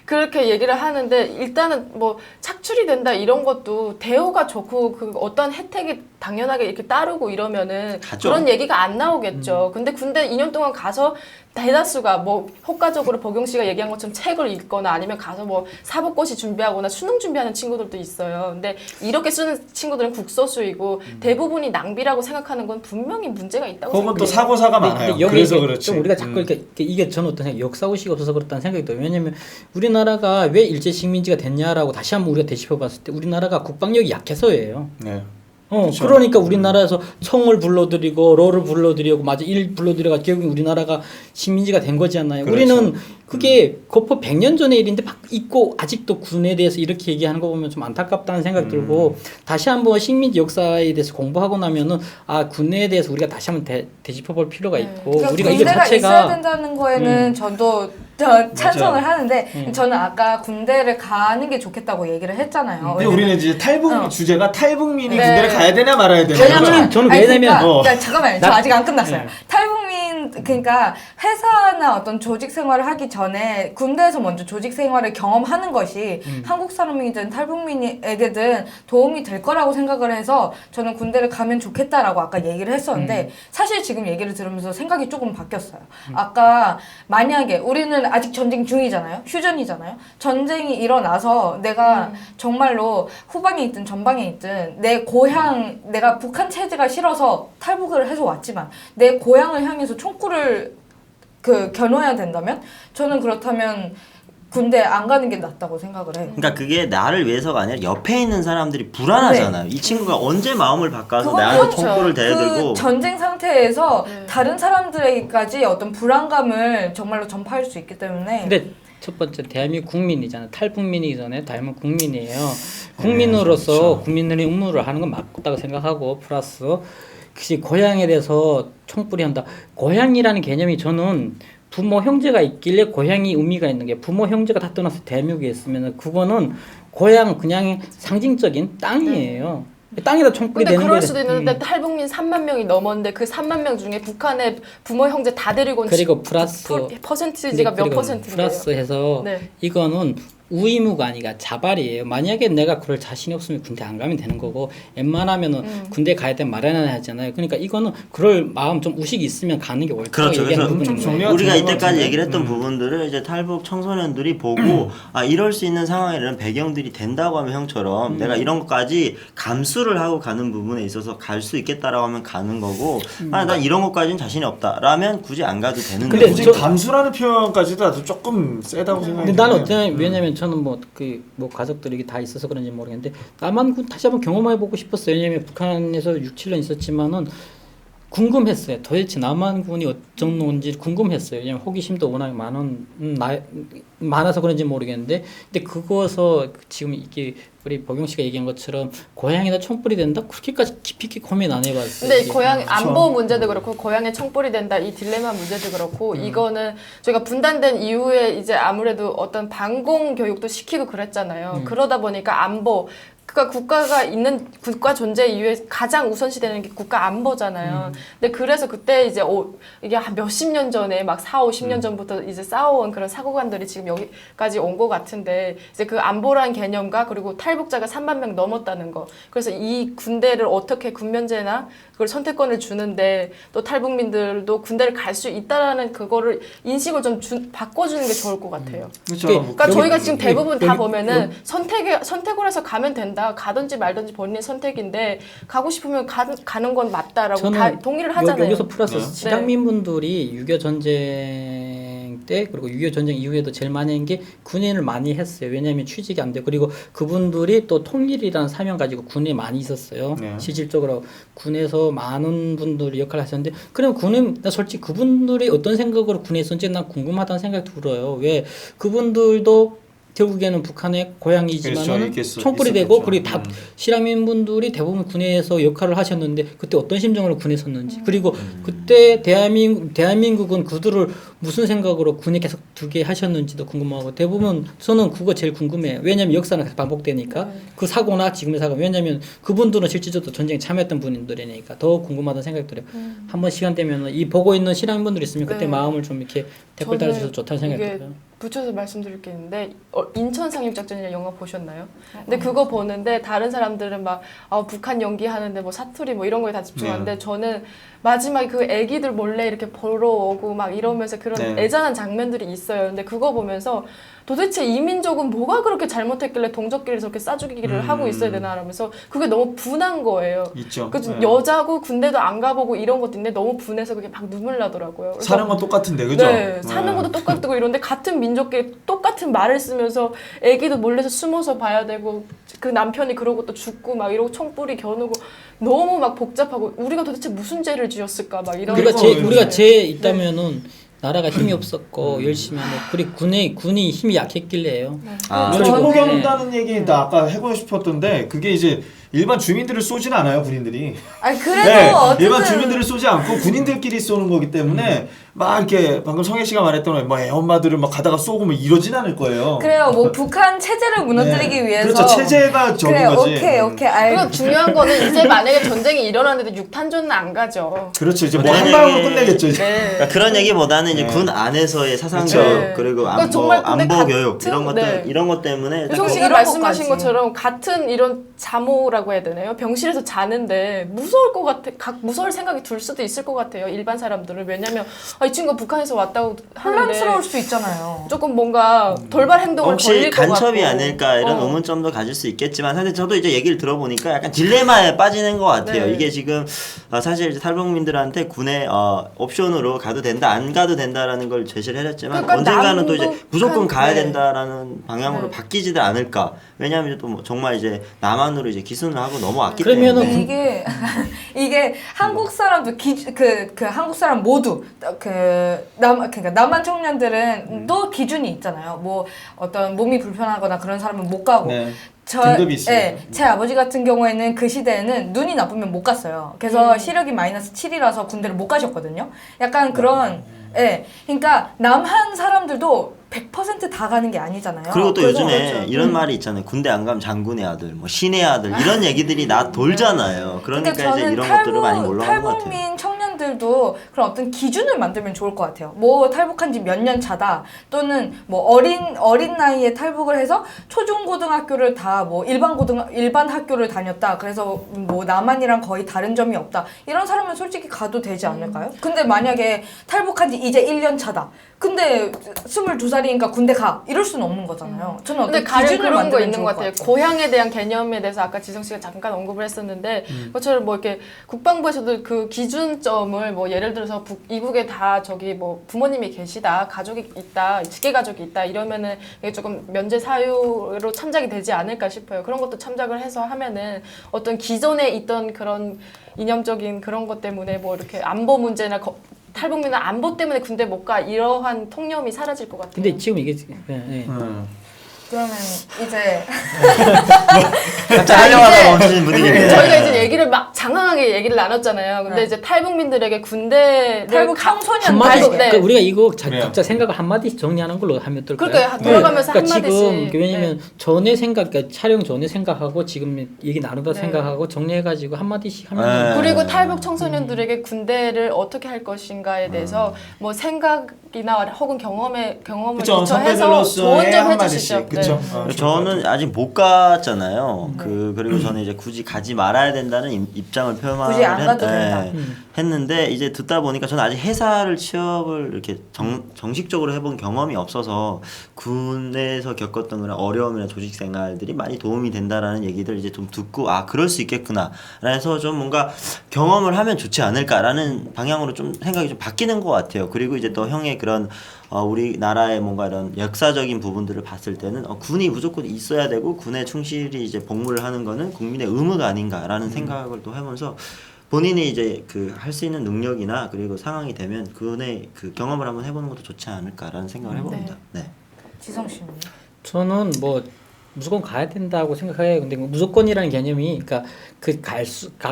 그렇게 얘기를 하는데 일단은 뭐 착출이 된다 이런 것도 대우가 좋고 그 어떤 혜택이 당연하게 이렇게 따르고 이러면은 가죠. 그런 얘기가 안 나오겠죠. 근데 군대 2년 동안 가서 대다수가 뭐 효과적으로 복용 씨가 얘기한 것처럼 책을 읽거나 아니면 가서 뭐 사법고시 준비하거나 수능 준비하는 친구들도 있어요. 근데 이렇게 쓰는 친구들은 국소수이고 대부분이 낭비라고 생각하는 건 분명히 문제가 있다고 혹은 또 생각해요. 사고사가 근데 많아요. 여기 그래서 이게 그렇지. 좀 우리가 자꾸 이게 저는 어떤 생각, 역사의식이 없어서 그렇다는 생각이 들어요. 왜냐면 우리나라가 왜 일제 식민지가 됐냐라고 다시 한번 우리가 되짚어봤을 때 우리나라가 국방력이 약해서예요. 네. 그렇죠. 그러니까 우리나라에서 청을 불러들이고 로를 불러들이고 맞아 일 불러들여가 결국 우리나라가 식민지가 된 거잖아요. 그렇죠. 우리는 그게 거포 100년 전의 일인데 있고 아직도 군에 대해서 이렇게 얘기하는 거 보면 좀 안타깝다는 생각 들고 다시 한번 식민지 역사에 대해서 공부하고 나면은 아 군에 대해서 우리가 다시 한번 되짚어볼 필요가 있고 그러니까 우리가 이게 군대가 자체가 있어야 된다는 거에는 저도 찬성을 하는데 저는 아까 군대를 가는 게 좋겠다고 얘기를 했잖아요. 근데 우리는 이제 탈북 어. 주제가 탈북민이 네. 군대를 가야 되냐 말아야 되냐. 왜냐면 저는 아니, 왜냐면 그러니까 잠깐만요. 저 아직 안 끝났어요. 네. 탈북민 그러니까 회사나 어떤 조직 생활을 하기 전에 군대에서 먼저 조직 생활을 경험하는 것이 한국 사람이든 탈북민에게든 도움이 될 거라고 생각을 해서 저는 군대를 가면 좋겠다라고 아까 얘기를 했었는데 사실 지금 얘기를 들으면서 생각이 조금 바뀌었어요. 아까 만약에 우리는 아직 전쟁 중이잖아요. 휴전이잖아요. 전쟁이 일어나서 내가 정말로 후방에 있든 전방에 있든 내 고향 내가 북한 체제가 싫어서 탈북을 해서 왔지만 내 고향을 향해서 총구를 겨눠야 된다면 저는 그렇다면 군대 안 가는 게 낫다고 생각을 해요. 그러니까 그게 나를 위해서가 아니라 옆에 있는 사람들이 불안하잖아요. 이 친구가 언제 마음을 바꿔서 나한테 그건 총구를 대들고 그 전쟁 상태에서 네. 다른 사람들에게까지 어떤 불안감을 정말로 전파할 수 있기 때문에 근데 첫 번째 대한민국 국민이잖아요. 탈북민이기 전에 대한민국 국민이에요. 국민으로서 그렇죠. 국민들의 의무를 하는 건 맞다고 생각하고 플러스 혹시 고향에 대해서 총뿌리 한다. 고향이라는 개념이 저는 부모 형제가 있길래 고향이 의미가 있는 게 부모 형제가 다 떠나서 대한민국에 있으면 그거는 고향 그냥 상징적인 땅이에요. 땅에다 총뿌리 근데 대는 그럴 거예요. 수도 있는데 탈북민 3만 명이 넘었는데 그 3만 명 중에 북한의 부모 형제 다 데리고 온 그리고 플러스 퍼센티지가 몇 그리고 퍼센트인데요? 플러스 해서 네. 이거는 의무가 아니라 자발이에요. 만약에 내가 그럴 자신이 없으면 군대 안 가면 되는 거고 웬만하면은 군대 가야 되면 마련해야 하잖아요. 그러니까 이거는 그럴 마음 좀 의식이 있으면 가는 게 옳다고 그렇죠. 얘기하는 그래서 좀 부분인 정리가 거예요. 우리가 되는 것 이때까지 같은데? 얘기를 했던 부분들을 이제 탈북 청소년들이 보고 아 이럴 수 있는 상황이라는 배경들이 된다고 하면 형처럼 내가 이런 것까지 감수를 하고 가는 부분에 있어서 갈 수 있겠다라고 하면 가는 거고 아 난 이런 것까지는 자신이 없다라면 굳이 안 가도 되는 근데 굳이 거죠. 감수라는 표현까지도 나도 조금 세다고 생각해요. 근데 나는 어쩌면 왜냐면 저는 뭐 가족들이 이게 다 있어서 그런지 모르겠는데 남한군 다시 한번 경험해 보고 싶었어요. 왜냐면 북한에서 6, 7년 있었지만은 궁금했어요. 도대체 남한군이 어떤 놈인지 궁금했어요. 왜냐면 호기심도 워낙 많아서 그런지 모르겠는데, 근데 그거서 지금 이게 우리 복용 씨가 얘기한 것처럼 고향에다 총불이 된다? 그렇게까지 깊이 고민 안 해봤어요. 근데 이게. 고향 안보 문제도 그렇고 고향에 총불이 된다 이 딜레마 문제도 그렇고 이거는 저희가 분단된 이후에 이제 아무래도 어떤 반공 교육도 시키고 그랬잖아요. 그러다 보니까 안보 그러니까 국가가 있는 국가 존재 이후에 가장 우선시되는 게 국가 안보잖아요. 근데 그래서 그때 이제 이게 한 몇십 년 전에 막 4, 50년 전부터 이제 쌓아온 그런 사고관들이 지금 여기까지 온 것 같은데 이제 그 안보란 개념과 그리고 탈북자가 3만 명 넘었다는 거. 그래서 이 군대를 어떻게 군면제나 그걸 선택권을 주는데 또 탈북민들도 군대를 갈 수 있다라는 그거를 인식을 좀 바꿔주는 게 좋을 것 같아요. 그렇죠. 그러니까 여기- 저희가 지금 대부분 다 여기- 보면은 선택을 해서 가면 된다. 가든지 말든지 본인의 선택인데 가고 싶으면 가는 건 맞다라고 다 동의를 하잖아요. 여기서 플러스 네. 실향민분들이 6.25 전쟁 때 그리고 6.25 전쟁 이후에도 제일 많이 한 게 군인을 많이 했어요. 왜냐하면 취직이 안 돼요. 그리고 그분들이 또 통일이라는 사명 가지고 군에 많이 있었어요. 네. 실질적으로 군에서 많은 분들이 역할을 하셨는데 그럼 군은 나 솔직히 그분들이 어떤 생각으로 군에 있었는지 난 궁금하다는 생각이 들어요. 왜 그분들도 결국에는 북한의 고향이지만 그렇죠. 총불이 되고 있었겠죠. 그리고 다 실향민분들이 대부분 군에서 역할을 하셨는데 그때 어떤 심정으로 군에 섰는지 그리고 그때 대한민국은 그들을 무슨 생각으로 군에 계속 두게 하셨는지도 궁금하고 대부분 저는 그거 제일 궁금해요. 왜냐하면 역사는 계속 반복되니까 그 사고나 지금의 사고 왜냐하면 그분들은 실질적으로 전쟁에 참여했던 분들이니까 더 궁금하다는 생각이 들어요. 한번 시간 되면 이 보고 있는 실향민분들 있으면 그때 네. 마음을 좀 이렇게 댓글 저는 달아주셔서 좋다는 생각이 이게 들어요. 붙여서 말씀드릴 게 있는데 인천 상륙작전이라는 영화 보셨나요? 근데 그거 보는데 다른 사람들은 막 북한 연기하는데 뭐 사투리 뭐 이런 거에 다 집중하는데 저는 마지막에 그 애기들 몰래 이렇게 보러 오고 막 이러면서 그런 네. 애잔한 장면들이 있어요. 근데 그거 보면서 도대체 이 민족은 뭐가 그렇게 잘못했길래 동족끼리 저렇게 싸죽이기를 하고 있어야 되나 하면서 그게 너무 분한 거예요. 있죠. 그 네. 여자고 군대도 안 가보고 이런 것도 있는데 너무 분해서 그게 막 눈물 나더라고요. 그래서 사는 건 똑같은데 그죠? 네, 사는 것도 똑같고 이런데 같은 민족끼리 똑같은 말을 쓰면서 애기도 몰래서 숨어서 봐야 되고 그 남편이 그러고 또 죽고 막 이러고 총뿌리 겨누고 너무 막 복잡하고 우리가 도대체 무슨 죄를 지었을까 막 이런 우리가 죄 있다면은 나라가 힘이 없었고 열심히 하고 그리고 군이 힘이 약했길래요. 아, 저 저는- 포기한다는 얘기 나 아까 해보고 싶었던데 그게 이제 일반 주민들을 쏘지는 않아요 군인들이. 아니 그래도 네, 어쨌든 일반 주민들을 쏘지 않고 군인들끼리 쏘는 거기 때문에 막 이렇게 방금 성혜 씨가 말했던 뭐 애엄마들을 막 가다가 쏘고 뭐 이러진 않을 거예요. 그래요. 뭐 북한 체제를 무너뜨리기 네. 위해서 그렇죠. 체제가 적인 그래 거지. 오케이 그리고 알. 중요한 거는 이제 만약에 전쟁이 일어났는데 육탄전은 안 가죠. 그렇죠. 이제 뭐 그런 한 방으로 얘기- 끝내겠죠. 이제. 네. 그러니까 그런 얘기보다는 이제 네. 군 안에서의 사상적 그쵸. 그리고 그러니까 정말 근데 안보 같은- 교육 이런 것들 네. 이런 것 때문에 유성 뭐 씨가 이런 말씀하신 것까지. 것처럼 같은 이런 잠오라고 해야 되나요? 병실에서 자는데 무서울 것 같아. 무서울 생각이 들 수도 있을 것 같아요. 일반 사람들은 왜냐면 이 친구가 북한에서 왔다고 하는데 혼란스러울 수 있잖아요. 조금 뭔가 돌발 행동을 혹시 벌릴 것 같고 간첩이 아닐까 이런 어. 의문점도 가질 수 있겠지만 사실 저도 이제 얘기를 들어보니까 약간 딜레마에 빠지는 것 같아요. 네. 이게 지금 사실 이제 탈북민들한테 군에 옵션으로 가도 된다 안 가도 된다라는 걸 제시를 해줬지만 그러니까 언젠가는 또 이제 남북한- 무조건 가야 네. 된다라는 방향으로 네. 바뀌지도 않을까. 왜냐하면 이제 또뭐 정말 이제 남한으로 이제 기순을 하고 넘어왔기 그러면은 때문에 이게 한국 사람도 그 한국 사람 모두 그러니까 남한 청년들은 또 기준이 있잖아요. 뭐 어떤 몸이 불편하거나 그런 사람은 못 가고. 네. 등급이 있어요. 제 아버지 같은 경우에는 그 시대에는 눈이 나쁘면 못 갔어요. 그래서 시력이 마이너스 7이라서 군대를 못 가셨거든요. 약간 그런, 그러니까 남한 사람들도 100%다 가는 게 아니잖아요. 그리고 또 그래서 요즘에 그렇죠. 이런 말이 있잖아요. 군대 안 가면 장군의 아들, 뭐 신의 아들 이런 얘기들이 나 돌잖아요. 그러니까 이제 저는 이런 것들을 많이 올라오는 것 같아요. 탈북민 청년들도 그런 어떤 기준을 만들면 좋을 것 같아요. 뭐 탈북한 지 몇 년 차다 또는 뭐 어린 나이에 탈북을 해서 초중고등학교를 다 뭐 일반 학교를 다녔다. 그래서 뭐 남한이랑 거의 다른 점이 없다. 이런 사람은 솔직히 가도 되지 않을까요? 근데 만약에 탈북한 지 이제 1년 차다. 근데 22살이니까 군대 가. 이럴 수는 없는 거잖아요. 저는 근데 어떤 가령 기준을 그런 거 만들면 있는 좋을 것 같아요. 고향에 대한 개념에 대해서 아까 지성 씨가 잠깐 언급을 했었는데 그것처럼 뭐 이렇게 국방부에서도 그 기준점을 뭐 예를 들어서 이북에 다 저기 뭐 부모님이 계시다, 가족이 있다, 직계 가족이 있다 이러면은 이게 조금 면제 사유로 참작이 되지 않을까 싶어요. 그런 것도 참작을 해서 하면은 어떤 기존에 있던 그런 이념적인 그런 것 때문에 뭐 이렇게 안보 문제나 탈북민은 안보 때문에 군대 못 가 이러한 통념이 사라질 것 같아요. 근데 지금 이게 그러면 이제 각자 하려고 하다 멈추신 분들이 있네요. 저희가 이제 얘기를 막 장황하게 얘기를 나눴잖아요. 근데 네. 이제 탈북민들에게 군대를 탈북 청소년 한마디 탈북, 네. 그러니까 우리가 이거 그래요. 각자 생각을 한마디씩 정리하는 걸로 하면 어떨까요? 그러니까요. 돌아가면서 그러니까 한마디씩. 지금 왜냐면 전에 생각, 그러니까 촬영 전에 생각하고 지금 얘기 나누다 네. 생각하고 정리해가지고 한마디씩 하면 네. 그리고 탈북 청소년들에게 군대를 어떻게 할 것인가에 대해서 뭐 생각이나 혹은 경험을 그쵸, 기초해서 조언 선배들로서의 좀 한마디씩. 해주시죠. 그쵸. 네. 저는 아직 못 갔잖아요. 그리고 저는 이제 굳이 가지 말아야 된다는 입장을 표명을 굳이 안 가도 된다. 했는데 이제 듣다 보니까 저는 아직 회사를 취업을 이렇게 정식적으로 해본 경험이 없어서 군에서 겪었던 그런 어려움이나 조직 생활들이 많이 도움이 된다라는 얘기들 이제 좀 듣고 그럴 수 있겠구나. 그래서 좀 뭔가 경험을 하면 좋지 않을까라는 방향으로 좀 생각이 좀 바뀌는 것 같아요. 그리고 이제 또 형의 그런 우리나라의 뭔가 이런 역사적인 부분들을 봤을 때는 군이 무조건 있어야 되고 군에 충실히 이제 복무를 하는 거는 국민의 의무가 아닌가라는 생각을 또 해보면서 본인이 이제 그 할 수 있는 능력이나 그리고 상황이 되면 군의 그 경험을 한번 해보는 것도 좋지 않을까라는 생각을 해봅니다. 네. 지성 씨는 저는 뭐 무조건 가야 된다고 생각해요. 근데 뭐 무조건이라는 개념이 그러니까 그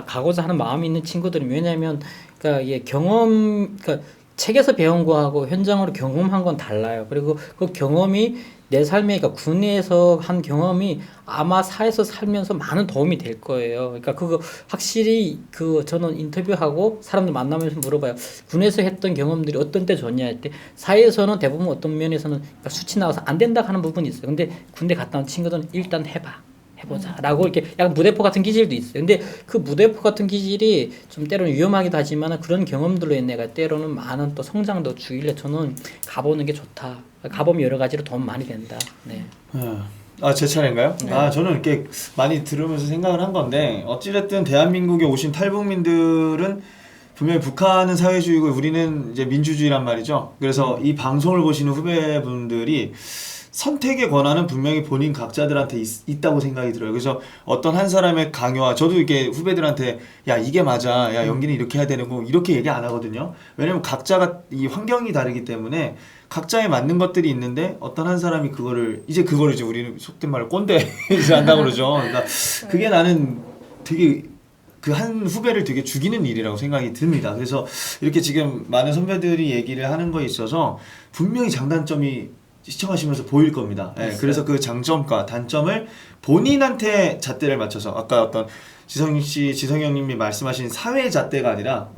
가고자 하는 마음이 있는 친구들은 왜냐하면 그러니까 이게 그러니까 책에서 배운 거하고 현장으로 경험한 건 달라요. 그리고 그 경험이 내 삶에 그러니까 군에서 한 경험이 아마 사회에서 살면서 많은 도움이 될 거예요. 그러니까 그거 확실히 저는 인터뷰하고 사람들 만나면서 물어봐요. 군에서 했던 경험들이 어떤 때 좋냐 할 때 사회에서는 대부분 어떤 면에서는 그러니까 수치 나와서 안 된다 하는 부분이 있어요. 근데 군대 갔다 온 친구들은 일단 해봐. 해보자라고 이렇게 약간 무대포 같은 기질도 있어요. 근데 그 무대포 같은 기질이 좀 때로는 위험하기도 하지만 그런 경험들로 인해가 때로는 많은 또 성장도 주길래 저는 가보는 게 좋다. 가보면 여러 가지로 도움 많이 된다. 네. 아, 제 차례인가요? 아, 저는 이렇게 많이 들으면서 생각을 한 건데 어찌됐든 대한민국에 오신 탈북민들은 분명히 북한은 사회주의고 우리는 이제 민주주의란 말이죠. 그래서 이 방송을 보시는 후배분들이 선택의 권한은 분명히 본인 각자들한테 있다고 생각이 들어요. 그래서 어떤 한 사람의 강요와 저도 이렇게 후배들한테 야 이게 맞아, 야 연기는 이렇게 해야 되는 거 이렇게 얘기 안 하거든요. 왜냐면 각자가 이 환경이 다르기 때문에 각자에 맞는 것들이 있는데 어떤 한 사람이 그거를 이제 우리는 속된 말로 꼰대 한다고 그러죠. 그러니까 그게 나는 되게 그 한 후배를 되게 죽이는 일이라고 생각이 듭니다. 그래서 이렇게 지금 많은 선배들이 얘기를 하는 거에 있어서 분명히 장단점이 시청하시면서 보일 겁니다. 예, 그래서 그 장점과 단점을 본인한테 잣대를 맞춰서 아까 어떤 지성이 형님이 말씀하신 사회 잣대가 아니라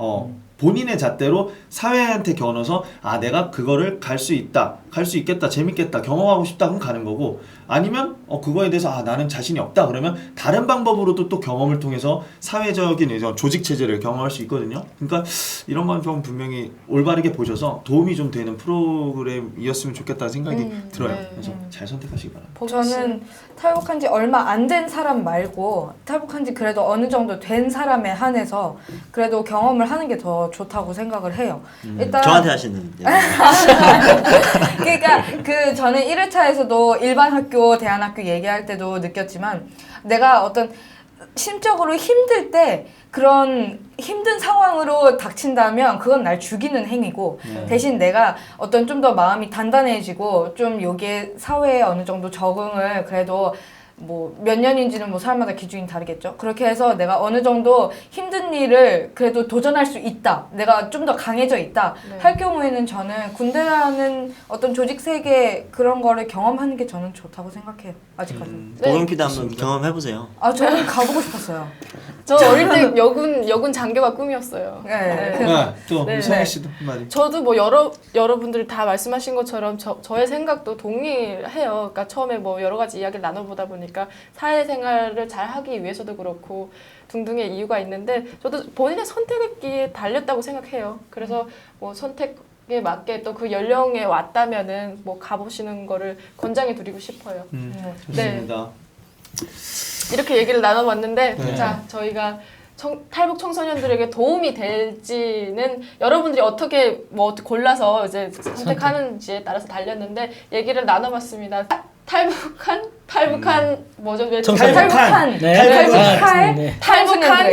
본인의 잣대로 사회한테 겨눠서 아 내가 그거를 갈 수 있겠다, 재밌겠다, 경험하고 싶다 그럼 가는 거고 아니면 그거에 대해서 아 나는 자신이 없다 그러면 다른 방법으로도 또 경험을 통해서 사회적인 조직 체제를 경험할 수 있거든요. 그러니까 이런 건 좀 분명히 올바르게 보셔서 도움이 좀 되는 프로그램이었으면 좋겠다는 생각이 들어요. 그래서 잘 선택하시기 바랍니다. 저는 탈북한 지 얼마 안 된 사람 말고 탈북한 지 그래도 어느 정도 된 사람에 한해서 그래도 경험을 하는 게 더 좋다고 생각을 해요. 일단 저한테 하시는 그러니까 저는 1회차에서도 일반 학교, 대안학교 얘기할 때도 느꼈지만 내가 어떤 심적으로 힘들 때 그런 힘든 상황으로 닥친다면 그건 날 죽이는 행위고 대신 내가 어떤 좀 더 마음이 단단해지고 좀 여기에 사회에 어느 정도 적응을 그래도 뭐 몇 년인지는 뭐 사람마다 기준이 다르겠죠. 그렇게 해서 내가 어느 정도 힘든 일을 그래도 도전할 수 있다. 내가 좀 더 강해져 있다. 할 경우에는 저는 군대라는 어떤 조직 세계 그런 거를 경험하는 게 저는 좋다고 생각해요. 아직까지는. 보경피도 한번 경험해보세요. 아 저는 가보고 싶었어요. 저 어릴 때 여군 장교가 꿈이었어요. 네. 또 네. 성희 씨도 한마디. 저도 뭐 여러분들이 다 말씀하신 것처럼 저의 생각도 동의해요. 그러니까 처음에 뭐 여러 가지 이야기를 나눠보다 보니까 사회생활을 잘 하기 위해서도 그렇고 등등의 이유가 있는데 저도 본인의 선택에 달렸다고 생각해요. 그래서 뭐 선택에 맞게 또 그 연령에 왔다면은 뭐 가보시는 거를 권장해 드리고 싶어요. 좋습니다. 이렇게 얘기를 나눠봤는데 네. 자 저희가 탈북 청소년들에게 도움이 될지는 여러분들이 어떻게 뭐 골라서 이제 선택하는지에 따라서 달렸는데 얘기를 나눠봤습니다. 탈북한 뭐죠? 왜 탈북한 네.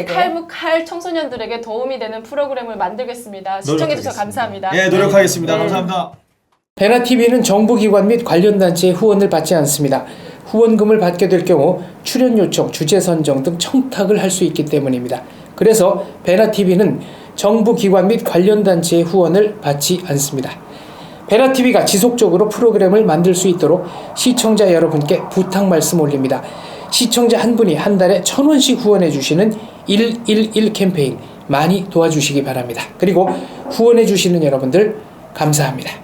탈북할 청소년들에게 도움이 되는 프로그램을 만들겠습니다. 시청해주셔서 감사합니다. 예, 노력하겠습니다. 네. 감사합니다. 베나TV는 정부기관 및 관련 단체의 후원을 받지 않습니다. 후원금을 받게 될 경우 출연 요청, 주제 선정 등 청탁을 할 수 있기 때문입니다. 그래서 베나TV는 정부기관 및 관련 단체의 후원을 받지 않습니다. 베나TV가 지속적으로 프로그램을 만들 수 있도록 시청자 여러분께 부탁 말씀 올립니다. 시청자 한 분이 한 달에 1,000원씩 후원해 주시는 111 캠페인 많이 도와주시기 바랍니다. 그리고 후원해 주시는 여러분들 감사합니다.